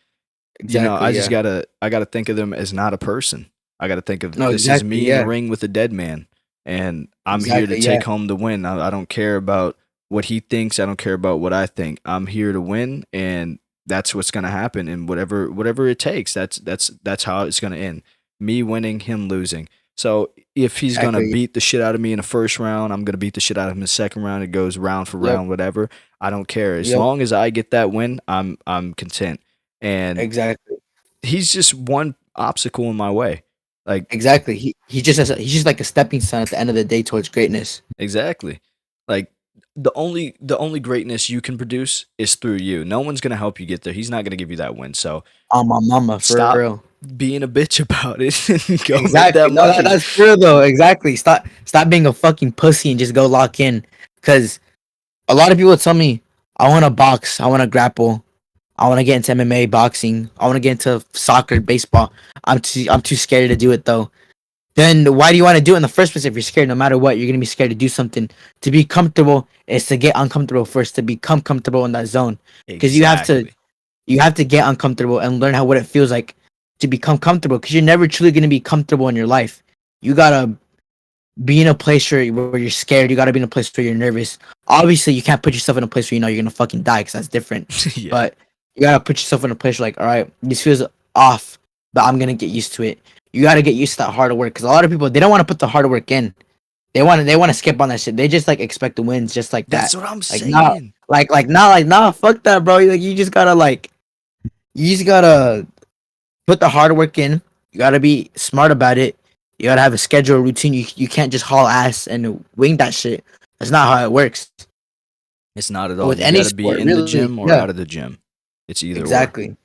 Exactly, yeah. I gotta think of them as not a person. I gotta think of No, this is exactly, me in a yeah, ring with a dead man, and I'm here to exactly, yeah, take home the win. I don't care about what he thinks. I don't care about what I think. I'm here to win, and that's what's gonna happen. And whatever it takes, that's how it's gonna end. Me winning, him losing. So if he's gonna exactly. beat the shit out of me in the first round, I'm gonna beat the shit out of him in the second round. It goes round for Yep, round, whatever. I don't care. As yep, long as I get that win, I'm content. And exactly. he's just one obstacle in my way. Like Exactly. He's just like a stepping stone at the end of the day towards greatness. exactly. Like the only greatness you can produce is through you. No one's gonna help you get there. He's not gonna give you that win. So On my mama, for stop real. being a bitch about it and go make Exactly. that No, money. that's true though. Exactly. Stop being a fucking pussy and just go lock in. Cause a lot of people tell me, I want to box, I want to grapple, I want to get into MMA, boxing, I want to get into soccer, baseball. I'm too scared to do it though. Then why do you want to do it in the first place if you're scared? No matter what, you're gonna be scared to do something. To be comfortable is to get uncomfortable first. To become comfortable in that zone, because Exactly. you have to get uncomfortable and learn how what it feels like to become comfortable. Because you're never truly gonna be comfortable in your life. You gotta be in a place where you're scared. You gotta be in a place where you're nervous. Obviously, you can't put yourself in a place where you know you're gonna fucking die, because that's different. Yeah. But you gotta put yourself in a place where like, all right, this feels off, but I'm gonna get used to it. You gotta get used to that hard work, because a lot of people they don't want to put the hard work in. They want to skip on that shit. They just like expect the wins just like That's that. what I'm Like not saying. like nah, fuck that, bro. Like you just gotta put the hard work in. You gotta be smart about it. You gotta have a schedule, a routine. You can't just haul ass and wing that shit. That's not how it works. It's not at But all. with You any gotta be sport, in the really, gym or yeah, out of the gym. It's either or. exactly,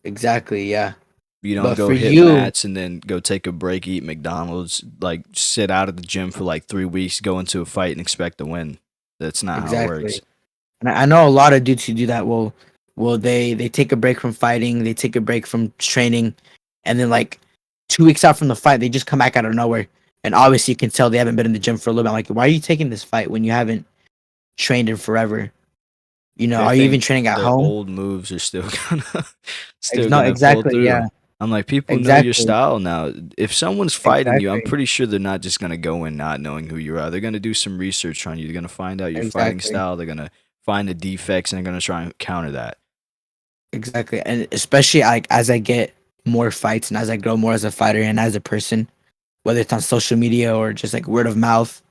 exactly, yeah. You don't But go for hit you, mats and then go take a break, eat McDonald's, like sit out of the gym for like 3 weeks, go into a fight and expect to win. That's not how it works. exactly. And I know a lot of dudes who do that. They take a break from fighting, they take a break from training, and then like 2 weeks out from the fight, they just come back out of nowhere. And obviously, you can tell they haven't been in the gym for a little bit. I'm like, why are you taking this fight when you haven't trained in forever? You know, They are you even think training at their home? old moves are still gonna still No, gonna pull exactly. through. Yeah, I'm like, people know your exactly, style now. If someone's fighting you, I'm exactly, pretty sure they're not just gonna go in not knowing who you are. They're gonna do some research on you. They're gonna find out your fighting exactly, style. They're gonna find the defects and they're gonna try and counter that. exactly. And especially like as I get more fights and as I grow more as a fighter and as a person, whether it's on social media or just like word of mouth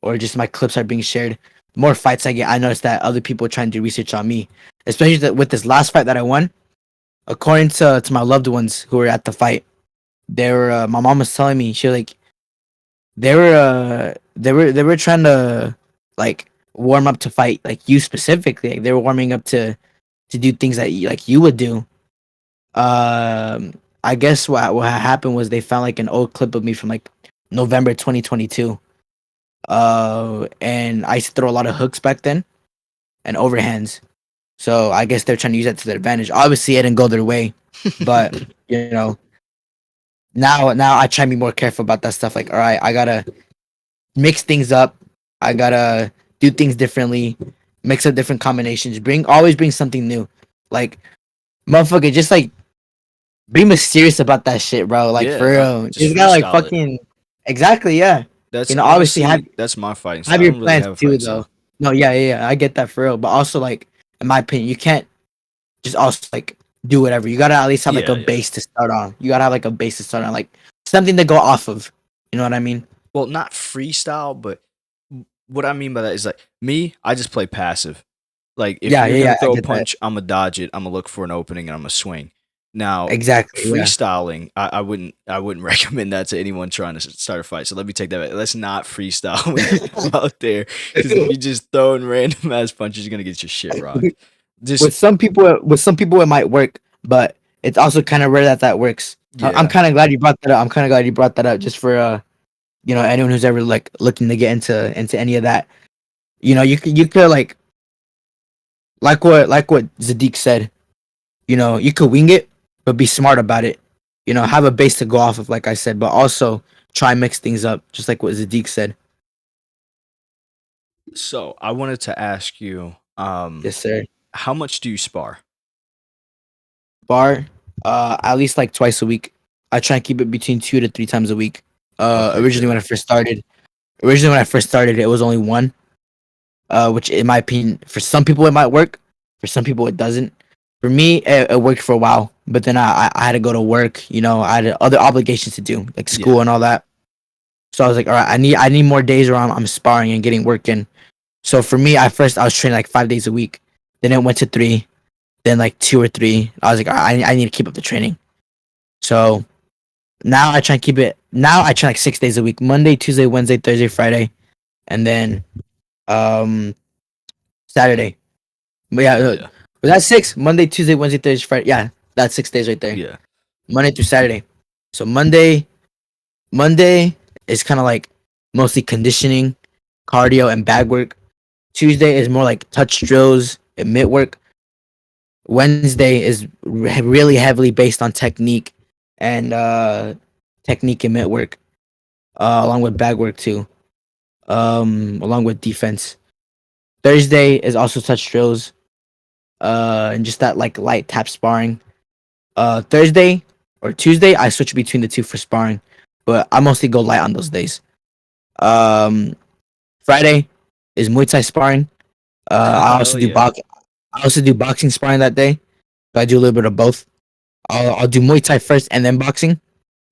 or just my clips are being shared, the more fights I get, I notice that other people are trying to do research on me. Especially with this last fight that I won, according to my loved ones who were at the fight, they were my mom was telling me she was like they were trying to like warm up to fight like you specifically. Like they were warming up to do things that you would do. I guess what happened was they found like an old clip of me from like November 2022. And I used to throw a lot of hooks back then and overhands. So I guess they're trying to use that to their advantage. Obviously, it didn't go their way, but you know, now I try to be more careful about that stuff. Like, all right, I gotta mix things up. I gotta do things differently, mix up different combinations. Always bring something new. Like, motherfucker, just like be mysterious about that shit, bro. Like for Yeah, real, just just gotta like freestyle it. fucking exactly, yeah. That's Obviously have honestly that's my fighting have style. I your don't really plans have a too, fighting though. style. No, yeah. I get that for real. But also, like, in my opinion, you can't just also like do whatever. You gotta at least have like a Yeah, yeah. base to start on. You gotta have like a base to start on, like something to go off of. You know what I mean? Well, not freestyle, but what I mean by that is like me, I just play passive. Like if you're gonna I throw a get that. punch, I'm gonna dodge it. I'm gonna look for an opening and I'm gonna swing. Now, Exactly. Yeah. freestyling, I wouldn't recommend that to anyone trying to start a fight. So let me take that back. Let's not freestyle when you go out there because if you just throwing random ass punches, you're gonna get your shit rocked. Just With some people, it might work, but it's also kind of rare that that works. I'm yeah, kind of glad you brought that up. I'm kind of glad you brought that up, just for anyone who's ever like looking to get into any of that. You could like what Zadiq said. You could wing it, but be smart about it. Have a base to go off of, like I said, but also try and mix things up, just like what Zadiq said. so I wanted to ask you, Yes, sir. how much do you spar? Bar, at least like twice a week. I try and keep it between 2 to 3 times a week. Okay, Originally good. when I first started, it was only one. Which in my opinion, for some people it might work, for some people it doesn't. For me, it worked for a while, but then I had to go to work. I had other obligations to do, like Yeah. school and all that. So I was like, all right, I need more days where I'm sparring and getting work in. So for me, at first I was training like 5 days a week. Then it went to three, then like 2 or 3. I was like, all right, I need to keep up the training. So Now I try and keep it. Now I try like 6 days a week: Monday, Tuesday, Wednesday, Thursday, Friday, and then um Saturday. But yeah, Yeah. was that six? Monday, Tuesday, Wednesday, Thursday, Friday. Yeah, that's 6 days right there. Yeah. Monday through Saturday. So Monday is kind of like mostly conditioning, cardio, and bag work. Tuesday is more like touch drills and mitt work. Wednesday is really heavily based on and technique and mitt work, along with bag work too, along with defense. Thursday is also touch drills, and just that like light tap sparring. Thursday or Tuesday, I switch between the two for sparring, but I mostly go light on those days. Um, Friday is Muay Thai sparring. I Hell also do yeah. I also do boxing sparring that day. So I do a little bit of both. I'll do Muay Thai first and then boxing,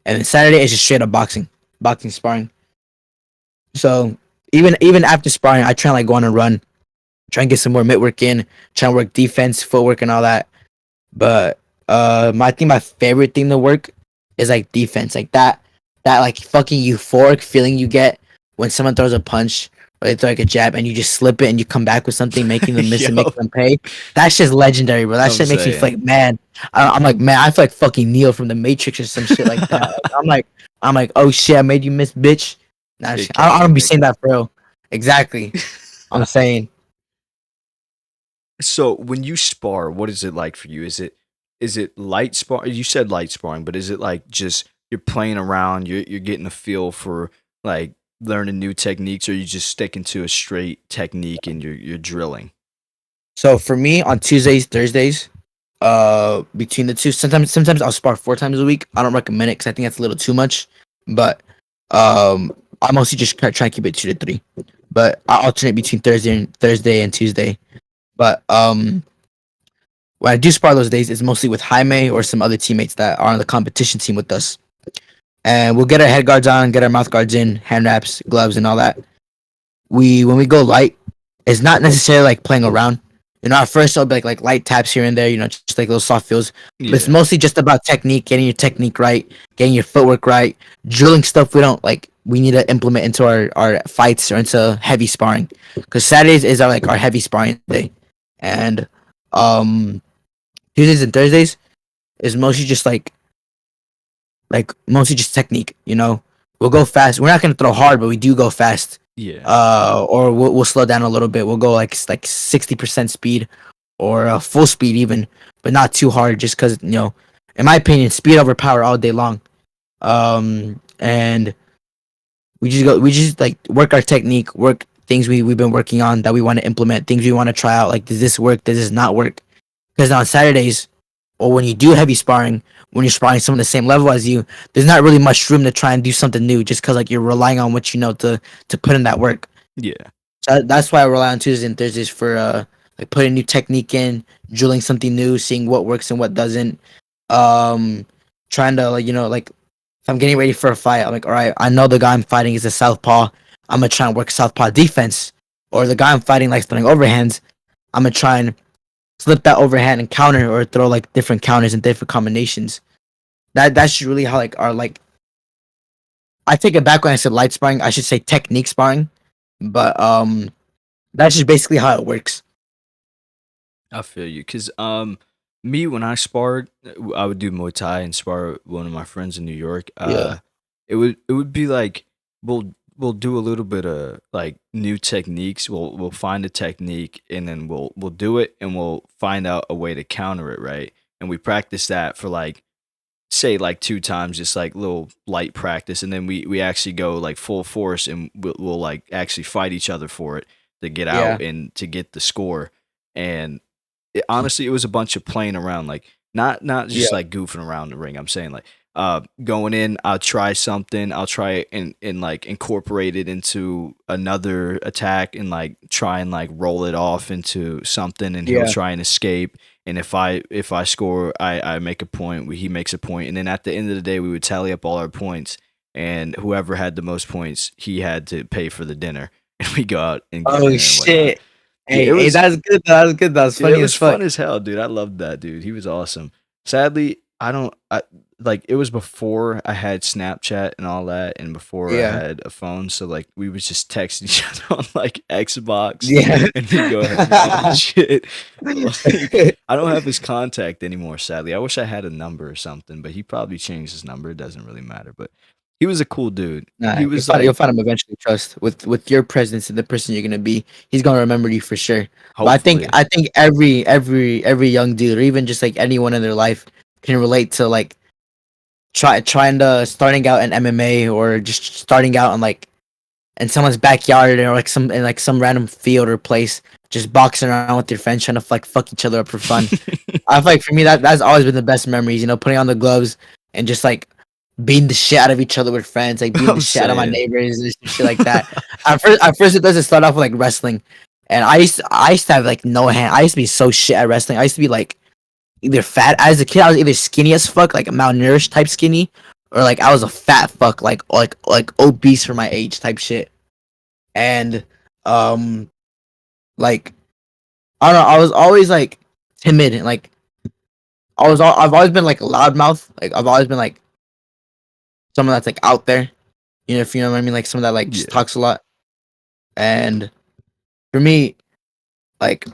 and then Saturday is just straight up boxing sparring. So even after sparring, I try and like go on a run, try and get some more mitt work in, try and work defense, footwork, and all that. But I think my favorite thing to work is like defense, like that like fucking euphoric feeling you get when someone throws a punch or they throw like a jab and you just slip it and you come back with something, making them miss and making Yo, them pay. That's just legendary, bro. That I'm shit makes me feel saying. like, man. I'm like, man, I feel like fucking Neo from the Matrix or some shit like that. I'm like, oh shit, I made you miss, bitch. Nah, It I catch a don't be saying nigga. that for real. Exactly. I'm saying. So when you spar, what is it like for you? Is it light spar? You said light sparring, but is it like just you're playing around, you're getting a feel for like learning new techniques, or you just sticking to a straight technique and you're drilling? So for me on Tuesdays, Thursdays, between the two, sometimes I'll spar 4 times a week. I don't recommend it because I think that's a little too much. But I mostly just try and keep it 2 to 3. But I alternate between Thursday and Tuesday. But when I do spar those days, it's mostly with Jaime or some other teammates that are on the competition team with us. And we'll get our head guards on, get our mouth guards in, hand wraps, gloves, and all that. When we go light, it's not necessarily like playing around. At first it'll be like light taps here and there, just like little soft feels. But it's Yeah. mostly just about technique, getting your technique right, getting your footwork right, drilling stuff we don't like. We need to implement into our fights or into heavy sparring, because Saturdays is our heavy sparring day, and um Tuesdays and Thursdays is mostly just mostly just technique. We'll go fast. We're not gonna throw hard, but we do go fast. Yeah. Or we'll slow down a little bit. We'll go like 60% speed or full speed even, but not too hard. Just because in my opinion, speed over power all day long. And we just like work our technique, work things we've been working on that we want to implement, things we want to try out. Like, does this work? Does this not work? Because on Saturdays, or when you do heavy sparring, when you're sparring someone the same level as you, there's not really much room to try and do something new, just because like you're relying on what you know to put in that work. Yeah. So that's why I rely on Tuesdays and Thursdays for like putting new technique in, drilling something new, seeing what works and what doesn't. Um, Trying to like if I'm getting ready for a fight, I'm like, all right, I know the guy I'm fighting is a southpaw. I'm gonna try and work southpaw defense, or the guy I'm fighting likes throwing overhands. I'm gonna try and slip that overhand and counter, or throw like different counters and different combinations. That's really how like our like I take it back when I said light sparring. I should say technique sparring, but that's just basically how it works. I feel you, cause me when I sparred, I would do Muay Thai and spar with one of my friends in New York. Yeah, It would be like we'll do a little bit of like new techniques. We'll find a technique and then we'll do it and we'll find out a way to counter it, right? And we practice that for like say like 2 times, just like little light practice, and then we actually go like full force and we'll like actually fight each other for it to get yeah, out and to get the score. And honestly, it was a bunch of playing around, like not just yeah, like goofing around the ring. I'm saying like going in, I'll try something, I'll try it and like incorporate it into another attack and like try and like roll it off into something, and he'll yeah, try and escape. And if I score, I make a point, he makes a point, and then at the end of the day, we would tally up all our points, and whoever had the most points, he had to pay for the dinner, and we go out and get Oh dinner and whatnot. shit! Yeah, it Hey, was that's good. That's good. That's yeah, it funny as was fuck. fun as hell, dude. I loved that dude. He was awesome. Sadly, I don't. like it was before I had Snapchat and all that, and before I Yeah. had a phone. So like we would just text each other on like Xbox, Yeah. and we'd go hang out and shit. But like I don't have his contact anymore. Sadly, I wish I had a number or something, but he probably changed his number. It doesn't really matter. But he was a cool dude. Nah, He you'll was find like, you'll find him eventually. Trust with your presence and the person you're gonna be, he's gonna remember you for sure. But hopefully. I think every young dude, or even just like anyone in their life, can relate to like trying to starting out in MMA, or just starting out in like in someone's backyard, or like some random field or place, just boxing around with your friends, trying to like fuck each other up for fun. I feel like for me that's always been the best memories. You know, putting on the gloves and just like beating the shit out of each other with friends, like beating the I'm shit out of my saying. neighbors and shit like that. At first it doesn't start off with like wrestling, and I used to have like no hand. I used to be so shit at wrestling. I used to be like either fat as a kid. I was either skinny as fuck, like a malnourished type skinny, or like I was a fat fuck, like obese for my age type shit. And um, like I don't know, I was always like timid and like I've always been like a loudmouth. Like I've always been like someone that's like out there. You know, if you know what I mean, like someone that like just Yeah. talks a lot. And for me, like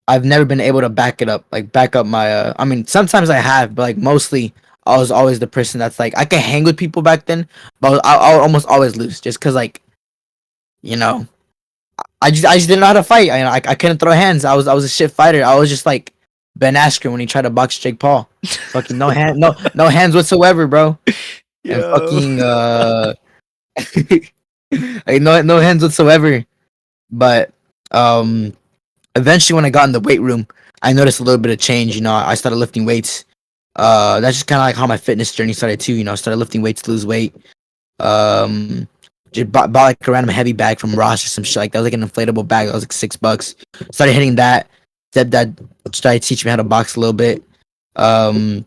I've never been able to back it up, like back up my. I mean, sometimes I have, but like mostly I was always the person that's like I can hang with people back then, but I'll almost always lose just because like you know I just didn't know how to fight. I couldn't throw hands. I was a shit fighter. I was just like Ben Askren when he tried to box Jake Paul. Fucking no hands whatsoever, bro. And Yo. fucking like no hands whatsoever. But um eventually when I got in the weight room, I noticed a little bit of change. You know, I started lifting weights. That's just kind of like how my fitness journey started too. You know, I started lifting weights to lose weight. Um, just bought like a random heavy bag from Ross or some shit like that. It was like an inflatable bag. That was like $6. Started hitting that. Stepdad started teaching me how to box a little bit. Um,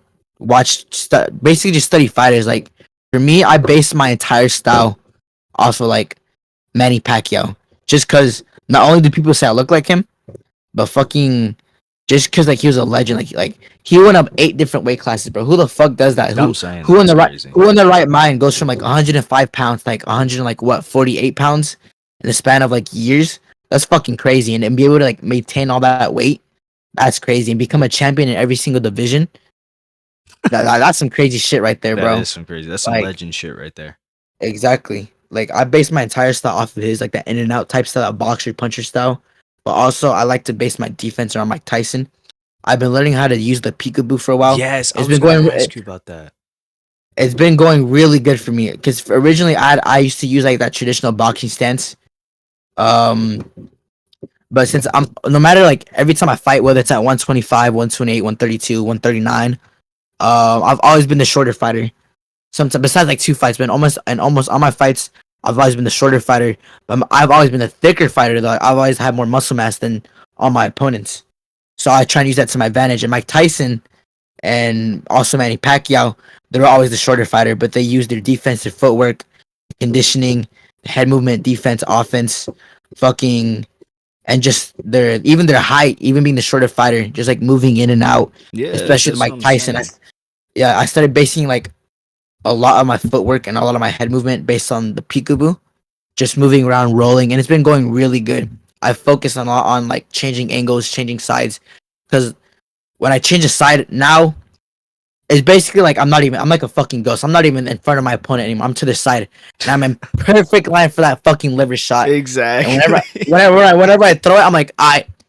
basically just study fighters. Like for me, I based my entire style off of like Manny Pacquiao, just because not only do people say I look like him, but fucking just because like he was a legend, like he went up 8 different weight classes, bro. Who the fuck does that? I'm saying Who in that's the right crazy. who in the right mind goes from like 105 pounds to like 100 and like what 48 pounds in the span of like years? That's fucking crazy, and be able to like maintain all that weight, that's crazy, and become a champion in every single division. That's some crazy shit right there, That bro. is some crazy. That's some Like legend shit right there. exactly. Like I base my entire style off of his, like that in and out type style, that boxer puncher style. But also I like to base my defense around Mike Tyson. I've been learning how to use the peekaboo for a while. Yes, I It's was been gonna going ask you about that. it's been going really good for me because originally I used to use like that traditional boxing stance. Um but since I'm no matter like every time I fight, whether it's at 125, 128, 132, 139, I've always been the shorter fighter. Sometimes besides like 2 fights, but almost all my fights, I've always been the shorter fighter. But I've always been the thicker fighter. Though I've always had more muscle mass than all my opponents. So I try and use that to my advantage. And Mike Tyson and also Manny Pacquiao, they're always the shorter fighter, but they use their defense, their footwork, conditioning, head movement, defense, offense, fucking, and just their height, even being the shorter fighter, just like moving in and out. Yeah, Especially with that's what Mike I'm Tyson, saying. yeah, I started basing like a lot of my footwork and a lot of my head movement based on the peekaboo, just moving around, rolling, and it's been going really good. I focus on a lot on like changing angles, changing sides, because when I change a side now, it's basically like I'm like a fucking ghost. I'm not even in front of my opponent anymore. I'm to the side, and I'm in perfect line for that fucking liver shot. And Exactly. whenever I throw it, I'm like,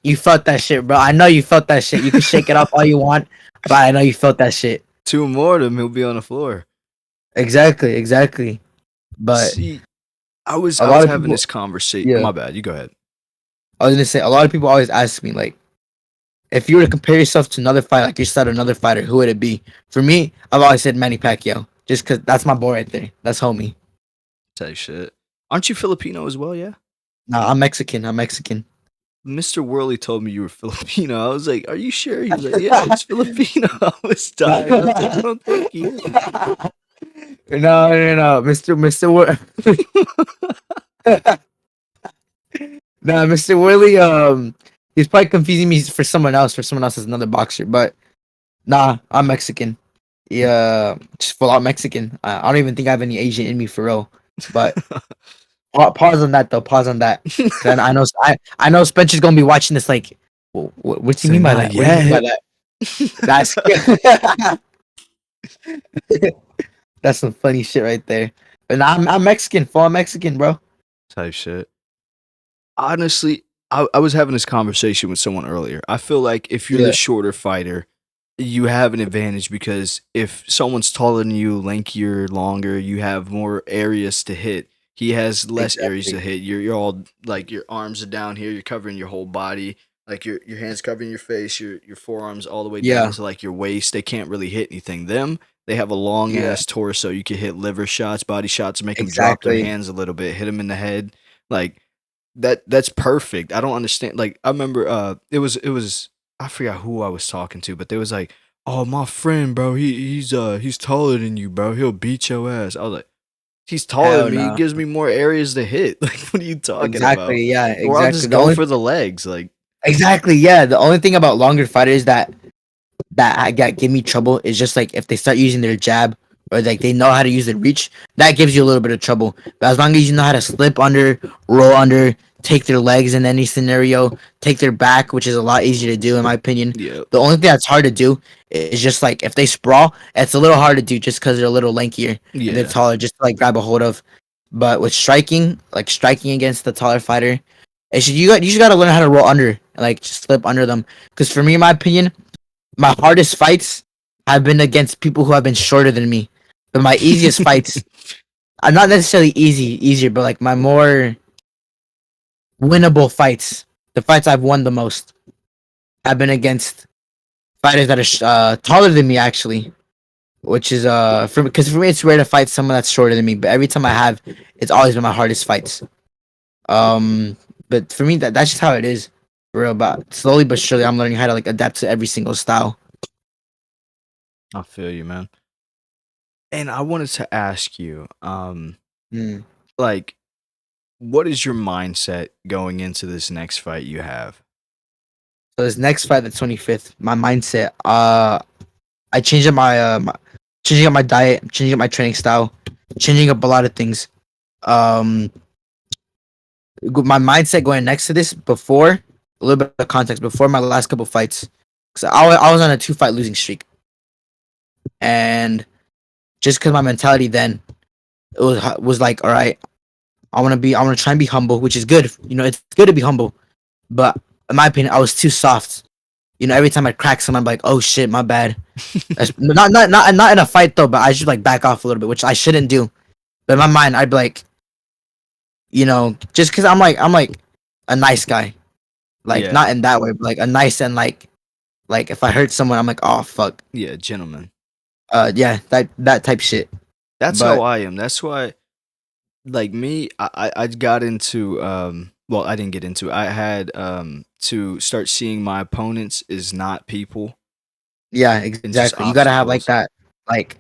you felt that shit, bro. I know you felt that shit. You can shake it off all you want, but I know you felt that shit. Two more of them, he'll be on the floor. Exactly. But See, I was a I lot was of having people, this conversation. yeah, My bad. You go ahead. I was gonna say a lot of people always ask me like, if you were to compare yourself to another fighter, like you said, another fighter, who would it be? For me, I've always said Manny Pacquiao, just because that's my boy right there. That's homie. Tell you shit. Aren't you Filipino as well? Yeah. Nah, I'm Mexican. I'm Mexican. Mr. Worley told me you were Filipino. I was like, "Are you sure?" He was like, "Yeah, he's Filipino." I was dying. I was like, "I don't think he is." No, nah, Mr. Worley. He's probably confusing me for someone else. For someone else is another boxer, but nah, I'm Mexican. Yeah, just full out Mexican. I don't even think I have any Asian in me for real. But pause on that though. Pause on that. Cause I know Spencer's gonna be watching this. Like, what do you Say mean by not that? What do you mean by yet. that? That's that's some funny shit right there. But nah, I'm Mexican. Full Mexican, bro. Type shit. Honestly, I was having this conversation with someone earlier. I feel like if you're the Yeah, shorter fighter, you have an advantage because if someone's taller than you, lankier, longer, you have more areas to hit. He has less areas to exactly. hit. You're all like your arms are down here. You're covering your whole body. Like your hands covering your face. Your forearms all the way down Yeah, to like your waist. They can't really hit anything. Them, they have a long yeah, ass torso. You can hit liver shots, body shots, make them drop their exactly. hands a little bit, hit them in the head. Like that's perfect. I don't understand. Like I remember, it was I forgot who I was talking to, but they was like, "Oh, my friend, bro, he's taller than you, bro. He'll beat your ass." I was like, "He's taller than Hell me. He no. gives me more areas to hit." Like, what are you talking about? Exactly. Yeah, Or I'll exactly. just The go only for the legs. Like, exactly. Yeah, the only thing about longer fighters that I got give me trouble is just like if they start using their jab or like they know how to use the reach, that gives you a little bit of trouble. But as long as you know how to slip under, roll under, take their legs in any scenario, take their back, which is a lot easier to do in my opinion. yeah, The only thing that's hard to do is just like if they sprawl, it's a little hard to do just because they're a little lankier and they're yeah, taller, just to like grab a hold of. But with striking, like striking against the taller fighter, you just gotta learn how to roll under and like just slip under them. Because for me, in my opinion, my hardest fights have been against people who have been shorter than me. But my easiest fights are not necessarily easier, but like my more winnable fights, the fights I've won the most, have been against fighters that are taller than me actually. Which is because for me it's rare to fight someone that's shorter than me. But every time I have, it's always been my hardest fights. Um, but for me that's just how it is, for real. But slowly but surely, I'm learning how to like adapt to every single style. I feel you, man. And I wanted to ask you, Mm. like, what is your mindset going into this next fight you have? So this next fight, the 25th, my mindset. I changed up changing up my diet, changing up my training style, changing up a lot of things. Um, my mindset going next to this before a little bit of context before my last couple fights, because I was on a 2 fight losing streak, and just because my mentality then it was like, all right, I want to try and be humble, which is good. You know, it's good to be humble, but in my opinion, I was too soft. You know, every time I crack someone, I'm like, oh shit, my bad. Not in a fight though, but I should like back off a little bit, which I shouldn't do. But in my mind, I'd be like, you know, just because I'm like a nice guy, like Yeah, not in that way, but like a nice and like if I hurt someone, I'm like, oh fuck, yeah, gentlemen. yeah, that type shit. That's how But I am. That's why, like me, I got into well, I didn't get into it. I had to start seeing my opponents as not people yeah, and just exactly. You gotta have like obstacles. that, like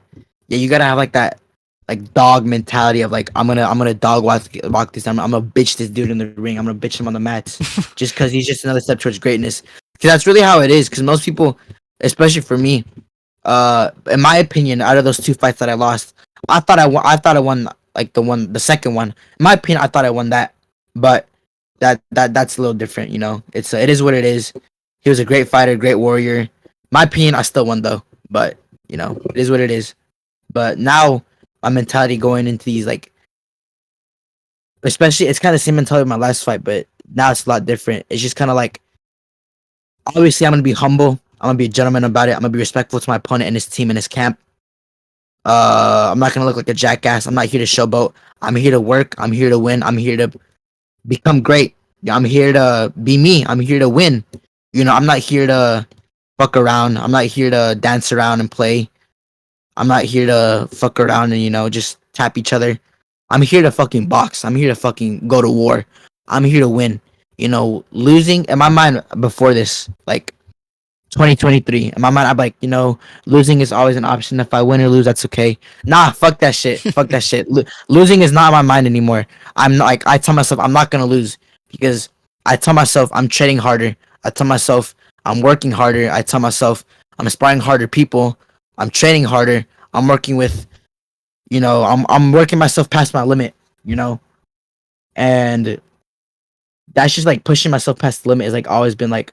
yeah, you gotta have like that, like dog mentality of like I'm gonna dog walk this. I'm gonna bitch this dude in the ring. I'm gonna bitch him on the mats, just because he's just another step towards greatness. Because that's really how it is. Because most people, especially for me, in my opinion, out of those 2 fights that I lost, I thought I won like the second one. In my opinion, I thought I won that, but that's a little different. You know, it is what it is. He was a great fighter, great warrior. My opinion, I still won though, but you know, it is what it is. But now my mentality going into these like, especially it's kind of the same mentality of my last fight, but now it's a lot different. It's just kind of like obviously I'm gonna be humble. I'm gonna be a gentleman about it. I'm gonna be respectful to my opponent and his team and his camp. I'm not gonna look like a jackass. I'm not here to showboat. I'm here to work. I'm here to win. I'm here to become great. Yeah, I'm here to be me. I'm here to win. You know, I'm not here to fuck around. I'm not here to dance around and play. I'm not here to fuck around and just tap each other. I'm here to fucking box. I'm here to fucking go to war. I'm here to win. You know, losing in my mind before this, like 2023. In my mind, I'm like, losing is always an option. If I win or lose, that's okay. Nah, fuck that shit. Fuck that shit. Losing is not on my mind anymore. I'm not, like, I tell myself I'm not gonna lose because I tell myself I'm training harder. I tell myself I'm working harder. I tell myself I'm inspiring harder people. I'm training harder. I'm working with, I'm working myself past my limit, you know, and that's just like pushing myself past the limit has like always been like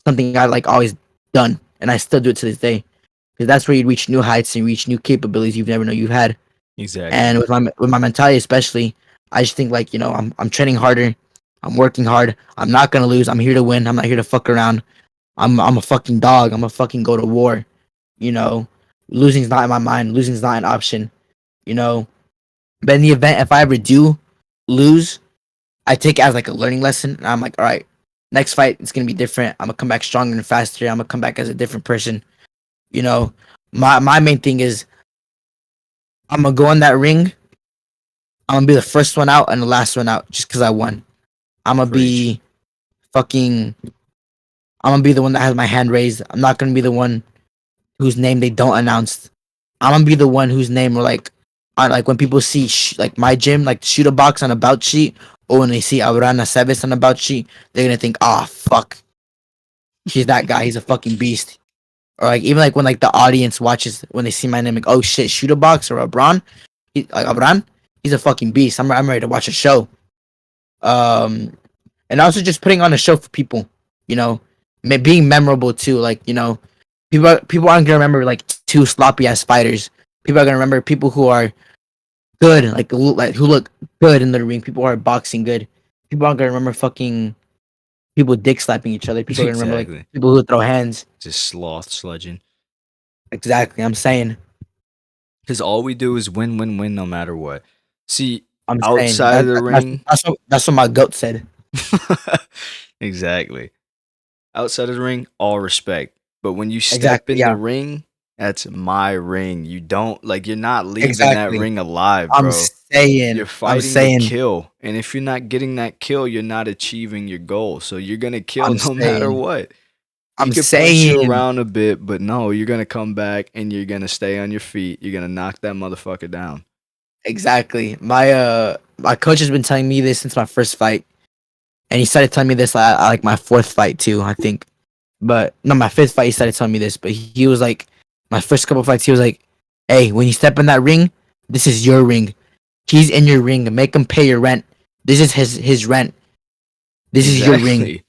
something I like always done, and I still do it to this day because that's where you reach new heights and reach new capabilities you've never known you've had. Exactly. And with my mentality, especially, I just think like I'm training harder, I'm working hard. I'm not gonna lose. I'm here to win. I'm not here to fuck around. I'm a fucking dog. I'm a fucking go to war. You know, losing's not in my mind. Losing's not an option. You know, but in the event if I ever do lose, I take it as like a learning lesson. And I'm like, all right, next fight it's gonna be different. I'm gonna come back stronger and faster. I'm gonna come back as a different person. You know, my main thing is I'm gonna go in that ring. I'm gonna be the first one out and the last one out just because I won. I'm gonna Preach. be fucking. I'm gonna be the one that has my hand raised. I'm not gonna be the one whose name they don't announce. I'm gonna be the one whose name or like when people see like my gym, like shoot a box on a bout sheet, or when they see Abran Aceves on a bout sheet, they're gonna think, "Ah, fuck, he's that guy. He's a fucking beast." Or like even like when like the audience watches when they see my name, like, "Oh shit, shoot a box or Abran, like Abran, he's a fucking beast. I'm ready to watch a show." Um, and also just putting on a show for people, you know, being memorable too. Like people aren't gonna remember like two sloppy ass fighters. People are gonna remember people who are good, like who look good in the ring. People who are boxing good. People aren't gonna remember fucking people dick slapping each other. People are gonna remember like Exactly. people who throw hands. Just sloth sludging. Exactly. Because all we do is win, win, win, no matter what. See, I'm saying outside of the ring, that's what my goat said. exactly. Outside of the ring, all respect. But when you step Exactly. in the Yeah. ring, that's my ring. You don't like you're not leaving that Exactly. ring alive, I'm bro. You're saying. I'm fighting to saying. kill. And if you're not getting that kill, you're not achieving your goal. So you're gonna kill I'm no matter saying. what. We I'm could punch you saying. around a bit, but no, you're gonna come back and you're gonna stay on your feet. You're gonna knock that motherfucker down. Exactly. My coach has been telling me this since my first fight, and he started telling me this like my fourth fight too, I think. But no, my fifth fight he started telling me this. But he was like, my first couple fights, he was like, "Hey, when you step in that ring, this is your ring. He's in your ring. Make him pay your rent. This is his rent. This is your ring. Exactly.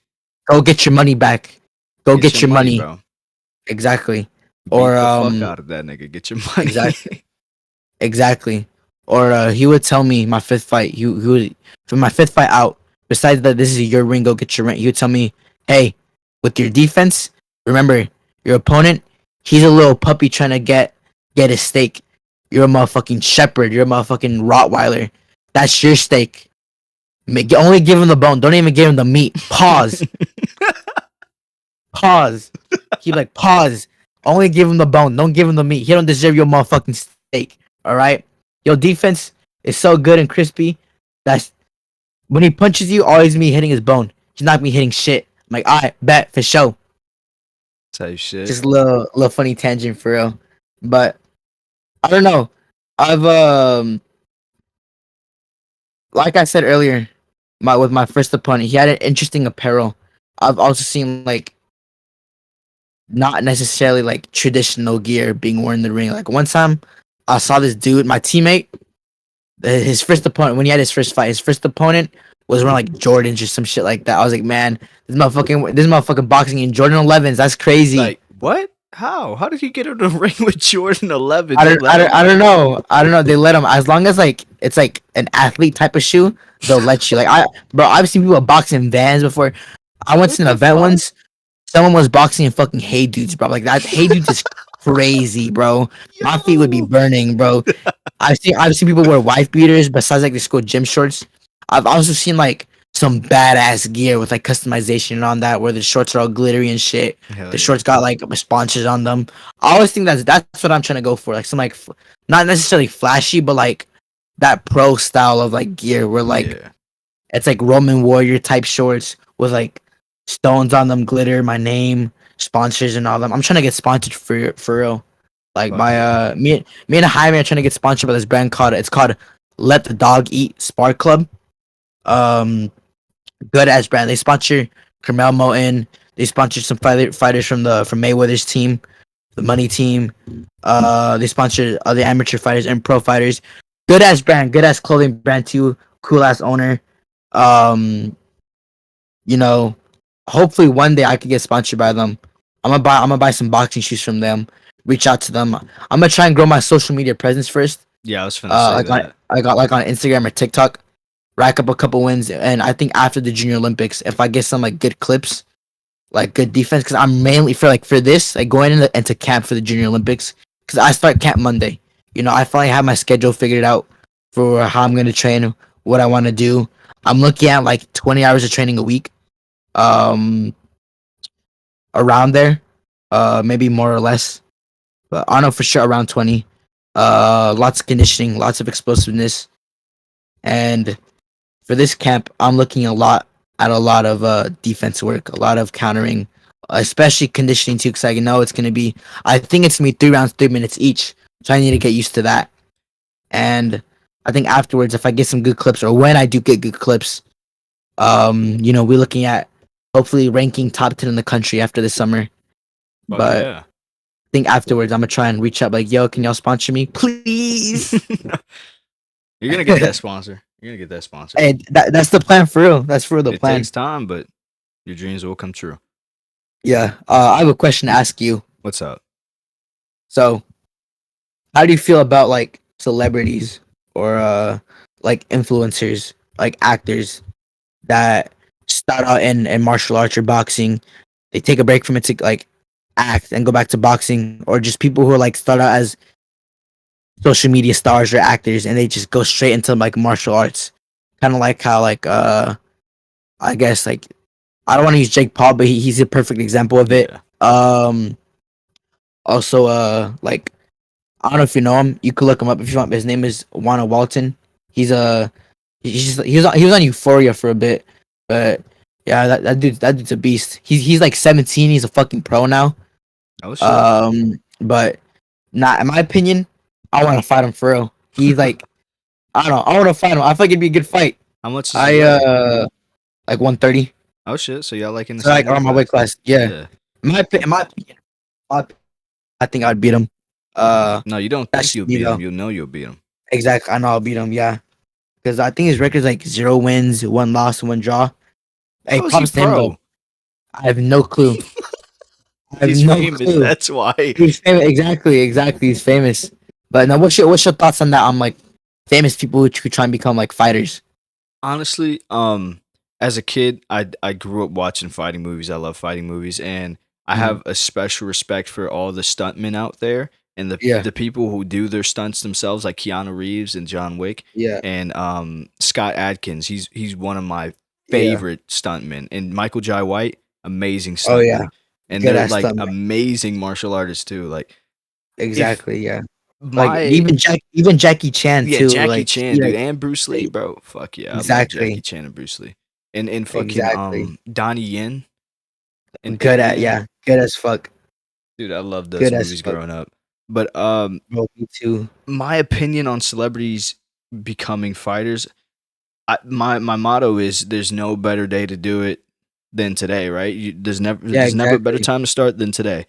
Go get your money back. Go Get get your your money, money." bro. Exactly. Or Beat the fuck out of that nigga. Get your money. exactly. Exactly. Or he would tell me my fifth fight. He would for my fifth fight out. Besides that, this is your ring. Go get your rent. He would tell me, "Hey, with your defense, remember your opponent. He's a little puppy trying to get his steak. You're a motherfucking shepherd. You're a motherfucking Rottweiler. That's your steak. Only give him the bone. Don't even give him the meat. Pause. Pause. He like pause. Only give him the bone. Don't give him the meat. He don't deserve your motherfucking steak. All right. Your defense is so good and crispy. That's when he punches you. Always me hitting his bone. He's not me hitting shit. I'm like, all right, bet for sure. Type shit. Just a little funny tangent for real. But I don't know. I've like I said earlier, with my first opponent, he had an interesting apparel. I've also seen like not necessarily like traditional gear being worn in the ring. Like one time, I saw this dude, my teammate, his first opponent when he had his first fight. His first opponent was wearing like Jordans or some shit like that. I was like, man, this motherfucking boxing in Jordan 11s. That's crazy. Like, what? How? How did he get in the ring with Jordan 11? I They don't, let I don't, him? I don't know. I don't know. They let him as long as like it's like an athlete type of shoe. They'll let you. Bro, I've seen people boxing in Vans before. I went What to an the event fuck? once. Someone was boxing in fucking Hey Dudes, bro. Like that Hey Dudes is crazy, bro. My feet would be Yo! burning, bro. I've seen people wear wife beaters besides like the school gym shorts. I've also seen like some badass gear with like customization on that where the shorts are all glittery and shit. Hell The yeah. shorts got like sponsors on them. I always think that's what I'm trying to go for. Like some like not necessarily flashy, but like that pro style of like gear where like Yeah. it's like Roman warrior type shorts with like stones on them, glitter, my name, sponsors and all them. I'm trying to get sponsored for real. Like Fuck my yeah. me and Jaime are trying to get sponsored by this brand called Let the Dog Eat Spark Club. Um, good ass brand. They sponsor Carmel Moten. They sponsor some fighters from Mayweather's team. the Money Team. They sponsor other amateur fighters and pro fighters. Good ass brand, good ass clothing brand too. Cool ass owner. Um, you know, hopefully one day I could get sponsored by them. I'm gonna buy some boxing shoes from them. Reach out to them. I'm gonna try and grow my social media presence first. Yeah, I was finna say that. I got like on Instagram or TikTok. Rack up a couple wins, and I think after the Junior Olympics, if I get some like good clips, like good defense, because I'm mainly for this like going into camp for the Junior Olympics, because I start camp Monday. You know, I finally have my schedule figured out for how I'm gonna train, what I want to do. I'm looking at like 20 hours of training a week, um, around there, maybe more or less, but I know for sure around 20. Lots of conditioning, lots of explosiveness, and for this camp, I'm looking a lot of defense work, a lot of countering, especially conditioning too, because I know it's gonna be. I think it's gonna be 3 rounds, 3 minutes each. So I need to get used to that. And I think afterwards, if I get some good clips, or when I do get good clips, you know, we're looking at hopefully ranking top 10 in the country after the summer. Fuck But yeah. I think afterwards, I'm gonna try and reach out like, yo, can y'all sponsor me, please? You're gonna get that sponsor. You're gonna get that sponsor. Hey, that's the plan for real. That's for real the It plan. takes time, but your dreams will come true. Yeah. I have a question to ask you. What's up? So, how do you feel about like celebrities or like influencers, like actors that start out in martial arts or boxing, they take a break from it to like act and go back to boxing, or just people who are like start out as social media stars or actors and they just go straight into like martial arts, kind of like how like I guess like I don't want to use Jake Paul, but he's a perfect example of it. Yeah. Also like I don't know if you know him. You could look him up if you want. His name is Juana Walton. He's a he was on Euphoria for a bit, but yeah, that dude's a beast. He's like 17. He's a fucking pro now. Oh shit. But not in my opinion. I want to fight him for real. He's like I don't know. I want to fight him. I feel like it'd be a good fight. How much does he I weigh? like 130. Oh shit. So y'all like in the So same like weight on my weight class? class. Yeah. Yeah. In my opinion, I think I'd beat him. No, you don't That's think just you'll me beat him. though. You'll know you'll beat him. Exactly. I know I'll beat him. Yeah. Because I think his record's like 0 wins, 1 loss, 1 draw. Hey, How is he props to him though. pro? I have no clue. I have He's no famous. clue. That's why. He's famous. Exactly. He's famous. But now, what's your thoughts on that? On like famous people who try and become like fighters. Honestly, as a kid, I grew up watching fighting movies. I love fighting movies, and I Mhm. have a special respect for all the stuntmen out there and Yeah. the people who do their stunts themselves, like Keanu Reeves and John Wick, Yeah. and Scott Adkins. He's one of my Yeah. favorite stuntmen, and Michael Jai White, amazing Oh yeah. stuntman, and Good they're ass like stuff. amazing martial artists too. Like if Exactly. Yeah. Like my even Jackie Chan yeah, too. Jackie Like Chan, he dude, like and Bruce Lee, bro. Fuck yeah, I love Jackie exactly. Chan and Bruce Lee, and fucking Exactly. Donnie Yen and Good Donnie at Yen, yeah. Good as fuck. dude, I love those Good as movies fuck. growing up. But Bro, me too. my opinion on celebrities becoming fighters, my motto is there's no better day to do it than today, right? Yeah. There's never a better Exactly. time to start than today.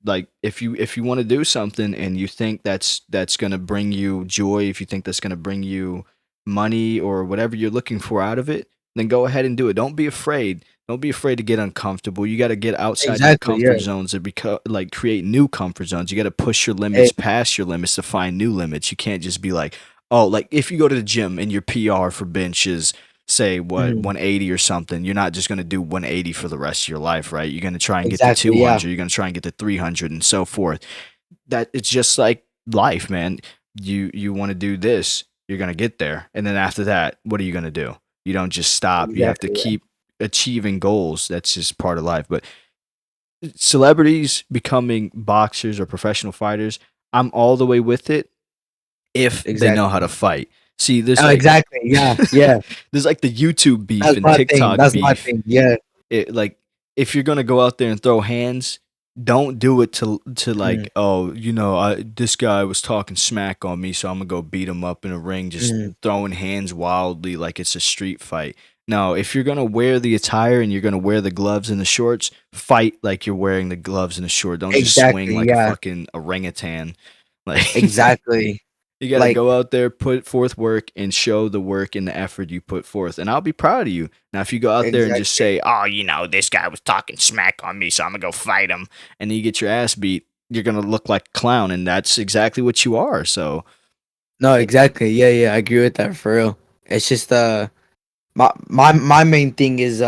Like if you want to do something and you think that's gonna bring you joy, if you think that's gonna bring you money or whatever you're looking for out of it, then go ahead and do it. Don't be afraid. Don't be afraid to get uncomfortable. You got to get outside your Exactly. comfort Yeah. zones and like create new comfort zones. You got to push your Hey. limits past your limits to find new limits. You can't just be like, oh, like if you go to the gym and your PR for bench is say what Mhm. 180 or something, you're not just going to do 180 for the rest of your life, right? You're going to try and get to Exactly. Yeah. 200, you're going to try and get to 300 and so forth. That it's just like life, man. You want to do this, you're going to get there. And then after that, what are you going to do? You don't just stop. You have to Exactly. Yeah. keep achieving goals. That's just part of life. But celebrities becoming boxers or professional fighters, I'm all the way with it if they know how Exactly. to fight. See, there's Oh, like exactly. Yeah. Yeah. there's like the YouTube beef That's and my thing. TikTok That's my beef. thing. Yeah. Like if you're gonna go out there and throw hands, don't do it to Mm, like, oh, this guy was talking smack on me, so I'm gonna go beat him up in a ring, just mm, throwing hands wildly like it's a street fight. No, if you're gonna wear the attire and you're gonna wear the gloves and the shorts, fight like you're wearing the gloves and the short. Don't just swing Exactly. like a Yeah. fucking orangutan. Like Exactly. you got to Like go out there, put forth work, and show the work and the effort you put forth. And I'll be proud of you. Now, if you go out there and just exactly. say, "Oh, this guy was talking smack on me, so I'm gonna go fight him," and then you get your ass beat, you're gonna look like a clown, and that's exactly what you are. So, No, it, exactly. Yeah, yeah. I agree with that for real. It's just my main thing is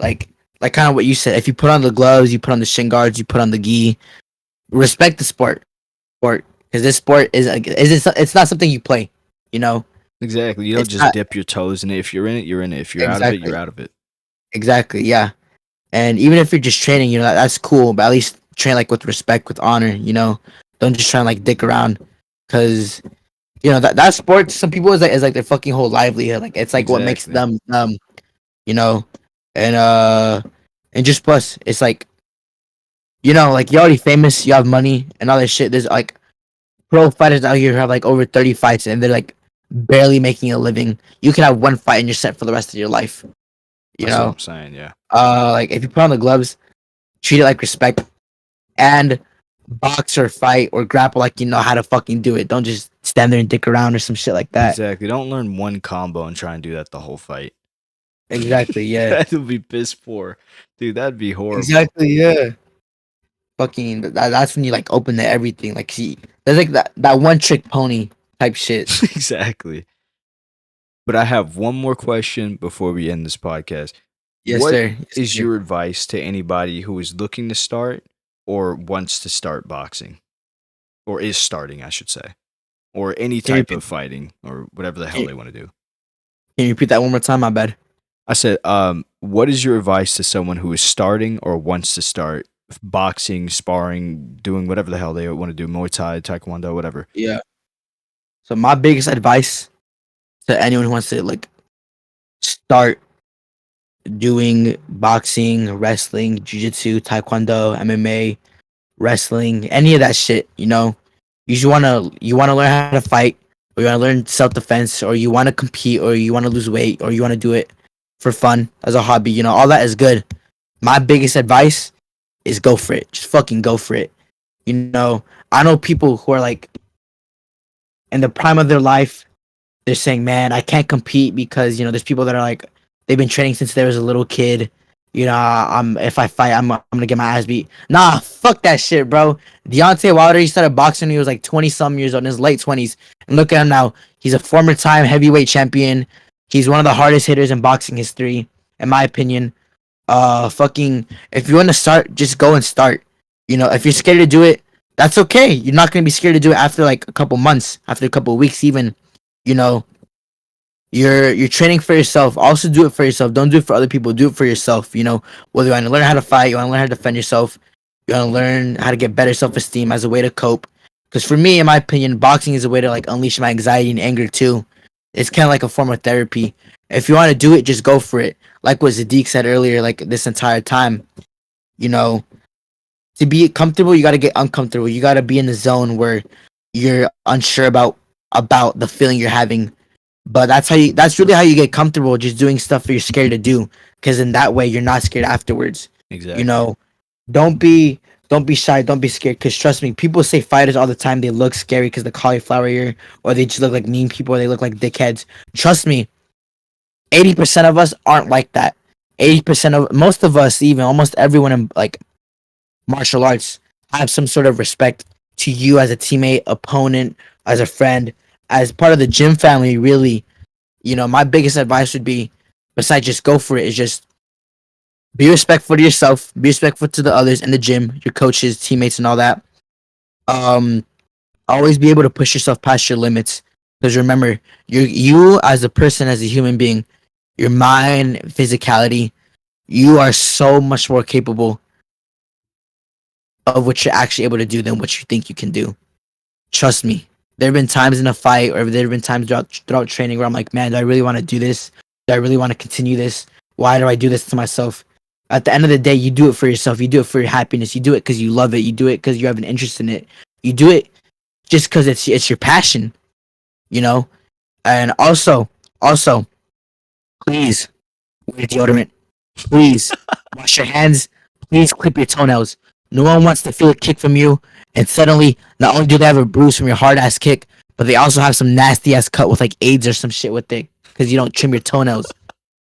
like like kind of what you said. If you put on the gloves, you put on the shin guards, you put on the gi. Respect the sport, because this sport it's not something you play. You know, exactly. You don't it's just not dip your toes in it. If you're in it, you're in it. If you're out of it, you're exactly out of it. exactly yeah. And even if you're just training, that's cool. But at least train like with respect, with honor. Don't just try and like dick around, because that sport. Some people is like their fucking whole livelihood. Like it's like what makes Exactly. them you know, and and just plus it's like like you're already famous, you have money and all this shit. There's like pro fighters out here who have like over 30 fights and they're like barely making a living. You can have one fight and you're set for the rest of your life. You That's what know, I'm saying. Yeah. like if you put on the gloves, treat it like respect and box or fight or grapple like you know how to fucking do it. Don't just stand there and dick around or some shit like that. Exactly. Don't learn one combo and try and do that the whole fight. Exactly. Yeah. That would be piss poor, dude. That'd be horrible. Exactly. Yeah. Fucking that's when you like open to everything. Like see, there's like that one trick pony type shit. Exactly. But I have one more question before we end this podcast. Yes, What sir. Yes, is sir. your advice to anybody who is looking to start or wants to start boxing? Or is starting, I should say. Or any Can you type repeat? of fighting or whatever the hell Can they want to do. can you repeat that one more time? My bad. I said, what is your advice to someone who is starting or wants to start boxing, sparring, doing whatever the hell they want to do, Muay Thai, Taekwondo, whatever? Yeah. So my biggest advice to anyone who wants to like start doing boxing, wrestling, jiu-jitsu, taekwondo, MMA, wrestling, any of that shit, you wanna learn how to fight, or you wanna learn self-defense, or you wanna compete, or you wanna lose weight, or you wanna do it for fun as a hobby, all that is good. My biggest advice is go for it. Just fucking go for it. I know people who are like in the prime of their life. They're saying, "Man, I can't compete because there's people that are like they've been training since they was a little kid. I'm if I fight, I'm gonna get my ass beat." Nah, fuck that shit, bro. Deontay Wilder, he started boxing when he was like 20 some years old in his late 20s, and look at him now. He's a former time heavyweight champion. He's one of the hardest hitters in boxing history, in my opinion. Fucking, if you want to start, just go and start. If you're scared to do it, that's okay. You're not gonna be scared to do it after like a couple months, after a couple weeks, even. You know, you're training for yourself. Also, do it for yourself. Don't do it for other people. Do it for yourself. Whether you want to learn how to fight, you want to learn how to defend yourself, you want to learn how to get better self esteem as a way to cope. Because for me, in my opinion, boxing is a way to like unleash my anxiety and anger too. It's kind of like a form of therapy. If you want to do it, just go for it. Like what Zadiq said earlier, like this entire time, you know, to be comfortable, you got to get uncomfortable. You got to be in the zone where you're unsure about the feeling you're having. But that's really how you get comfortable, just doing stuff that you're scared to do, because in that way you're not scared afterwards. You Exactly. know, don't be don't be shy, don't be scared, because trust me, people say fighters all the time they look scary because the cauliflower ear, or they just look like mean people, or they look like dickheads. Trust me, 80% of us aren't like that. 80% of most of us, even almost everyone in like martial arts, have some sort of respect to you as a teammate, opponent, as a friend, as part of the gym family. Really, my biggest advice would be, besides just go for it, is just be respectful to yourself, be respectful to the others in the gym, your coaches, teammates, and all that. Um, always be able to push yourself past your limits, because remember, you as a person, as a human being, your mind, physicality, you are so much more capable of what you're actually able to do than what you think you can do. Trust me. There have been times in a fight, or there have been times throughout training where I'm like, man, do I really want to do this? Do I really want to continue this? Why do I do this to myself? At the end of the day, you do it for yourself. You do it for your happiness. You do it because you love it. You do it because you have an interest in it. You do it just because it's your passion, you know. And also, please wear deodorant. Please wash your hands. Please clip your toenails. No one wants to feel a kick from you, and suddenly, not only do they have a bruise from your hard ass kick, but they also have some nasty ass cut with like AIDS or some shit with it because you don't trim your toenails.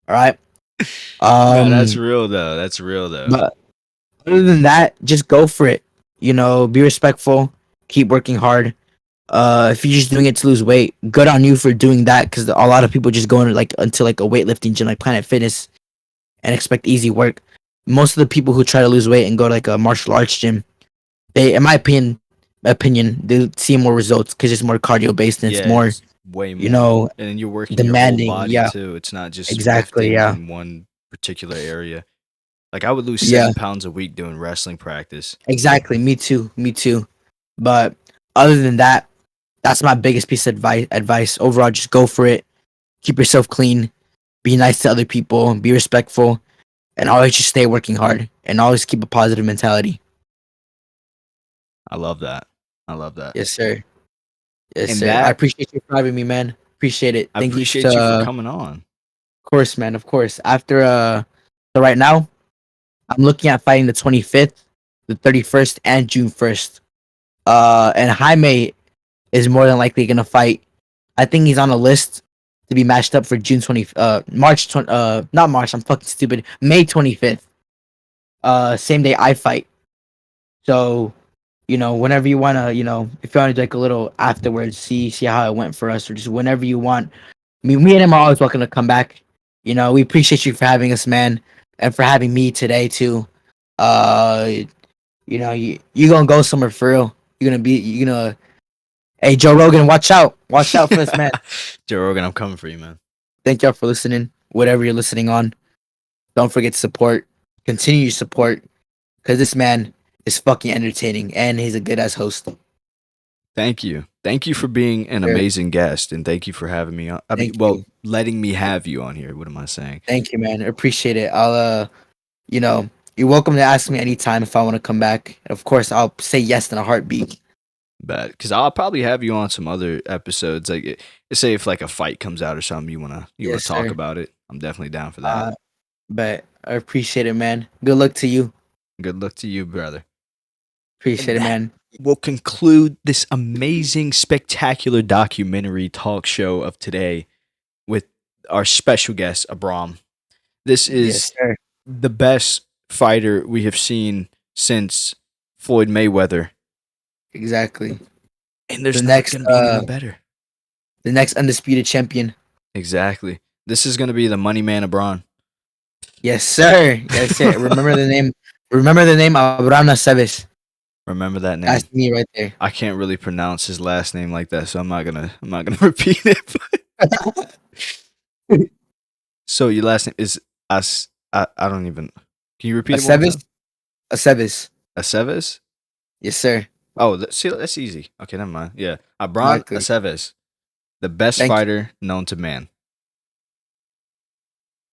All right. No, that's Um, real though. That's real though. but other than that, just go for it. You know, be respectful. Keep working hard. If you're just doing it to lose weight, good on you for doing that. Because a lot of people just go into like into like a weightlifting gym like Planet Fitness and expect easy work. Most of the people who try to lose weight and go to like a martial arts gym, they, in my opinion, they see more results because it's more cardio based and it's Yeah, more, it's way you more. know, And then you're working your whole demanding. body Yeah, too. It's not just exactly. lifting Yeah, in one particular area. Like I would lose yeah, 7 pounds a week doing wrestling practice. exactly. Me too. Me too. But other than that, that's my biggest piece of advice. Overall, just go for it. Keep yourself clean. Be nice to other people. Be respectful, and always just stay working hard. And always keep a positive mentality. I love that. I love that. Yes, sir. Yes, And sir. I that appreciate you for having me, man. Appreciate it. I Thank you appreciate you for to, coming on. of course, man. Of course. After so right now, I'm looking at fighting the 25th, the 31st, and June 1st. And Jaime is more than likely gonna fight. I think he's on a list to be matched up for June 20, March 20, not March. I'm fucking stupid. May 25th. Same day I fight. So, you know, whenever you wanna, you know, if you wanna do like a little afterwards, see how it went for us, or just whenever you want. Me and him are always welcome to come back. You know, we appreciate you for having us, man, and for having me today too. Uh, you know, you gonna go somewhere for real. You gonna. Hey, Joe Rogan, watch out for this man. Joe Rogan, I'm coming for you, man. Thank y'all for listening. Whatever you're listening on, don't forget to support. Continue to support, because this man is fucking entertaining and he's a good ass host. Thank you. Thank you for being an Sure. amazing guest, and thank you for having me on. I mean, Thank well, you. letting me have you on here. What am I saying? Thank you, man. I appreciate it. I'll you know, you're welcome to ask me anytime if I want to come back. Of course, I'll say yes in a heartbeat. Bad, because I'll probably have you on some other episodes. Like, say if like a fight comes out or something, you wanna Yes, talk sir. about it. I'm definitely down for that. Uh, but I appreciate it, man. Good luck to you. Good luck to you, brother. And Appreciate it, that man. will conclude this amazing, spectacular documentary talk show of today with our special guest, Abram. This Yes, is sir. the best fighter we have seen since Floyd Mayweather, Exactly. and The there's not next going to be anyone better. the next undisputed champion. Exactly. This is going to be the money man Abran. Yes, sir. Yes, sir. Remember the name. Remember the name Abran Aceves. Remember that name. That's me right there. I can't really pronounce his last name like that, so I'm not gonna repeat it. So your last name is I don't even. Can you repeat it one more Aceves. time? Aceves. Aceves. Yes, sir. Oh, see, that's easy. Okay, never mind. Yeah, Abran Exactly. Aceves, the best Thank you. fighter known to man.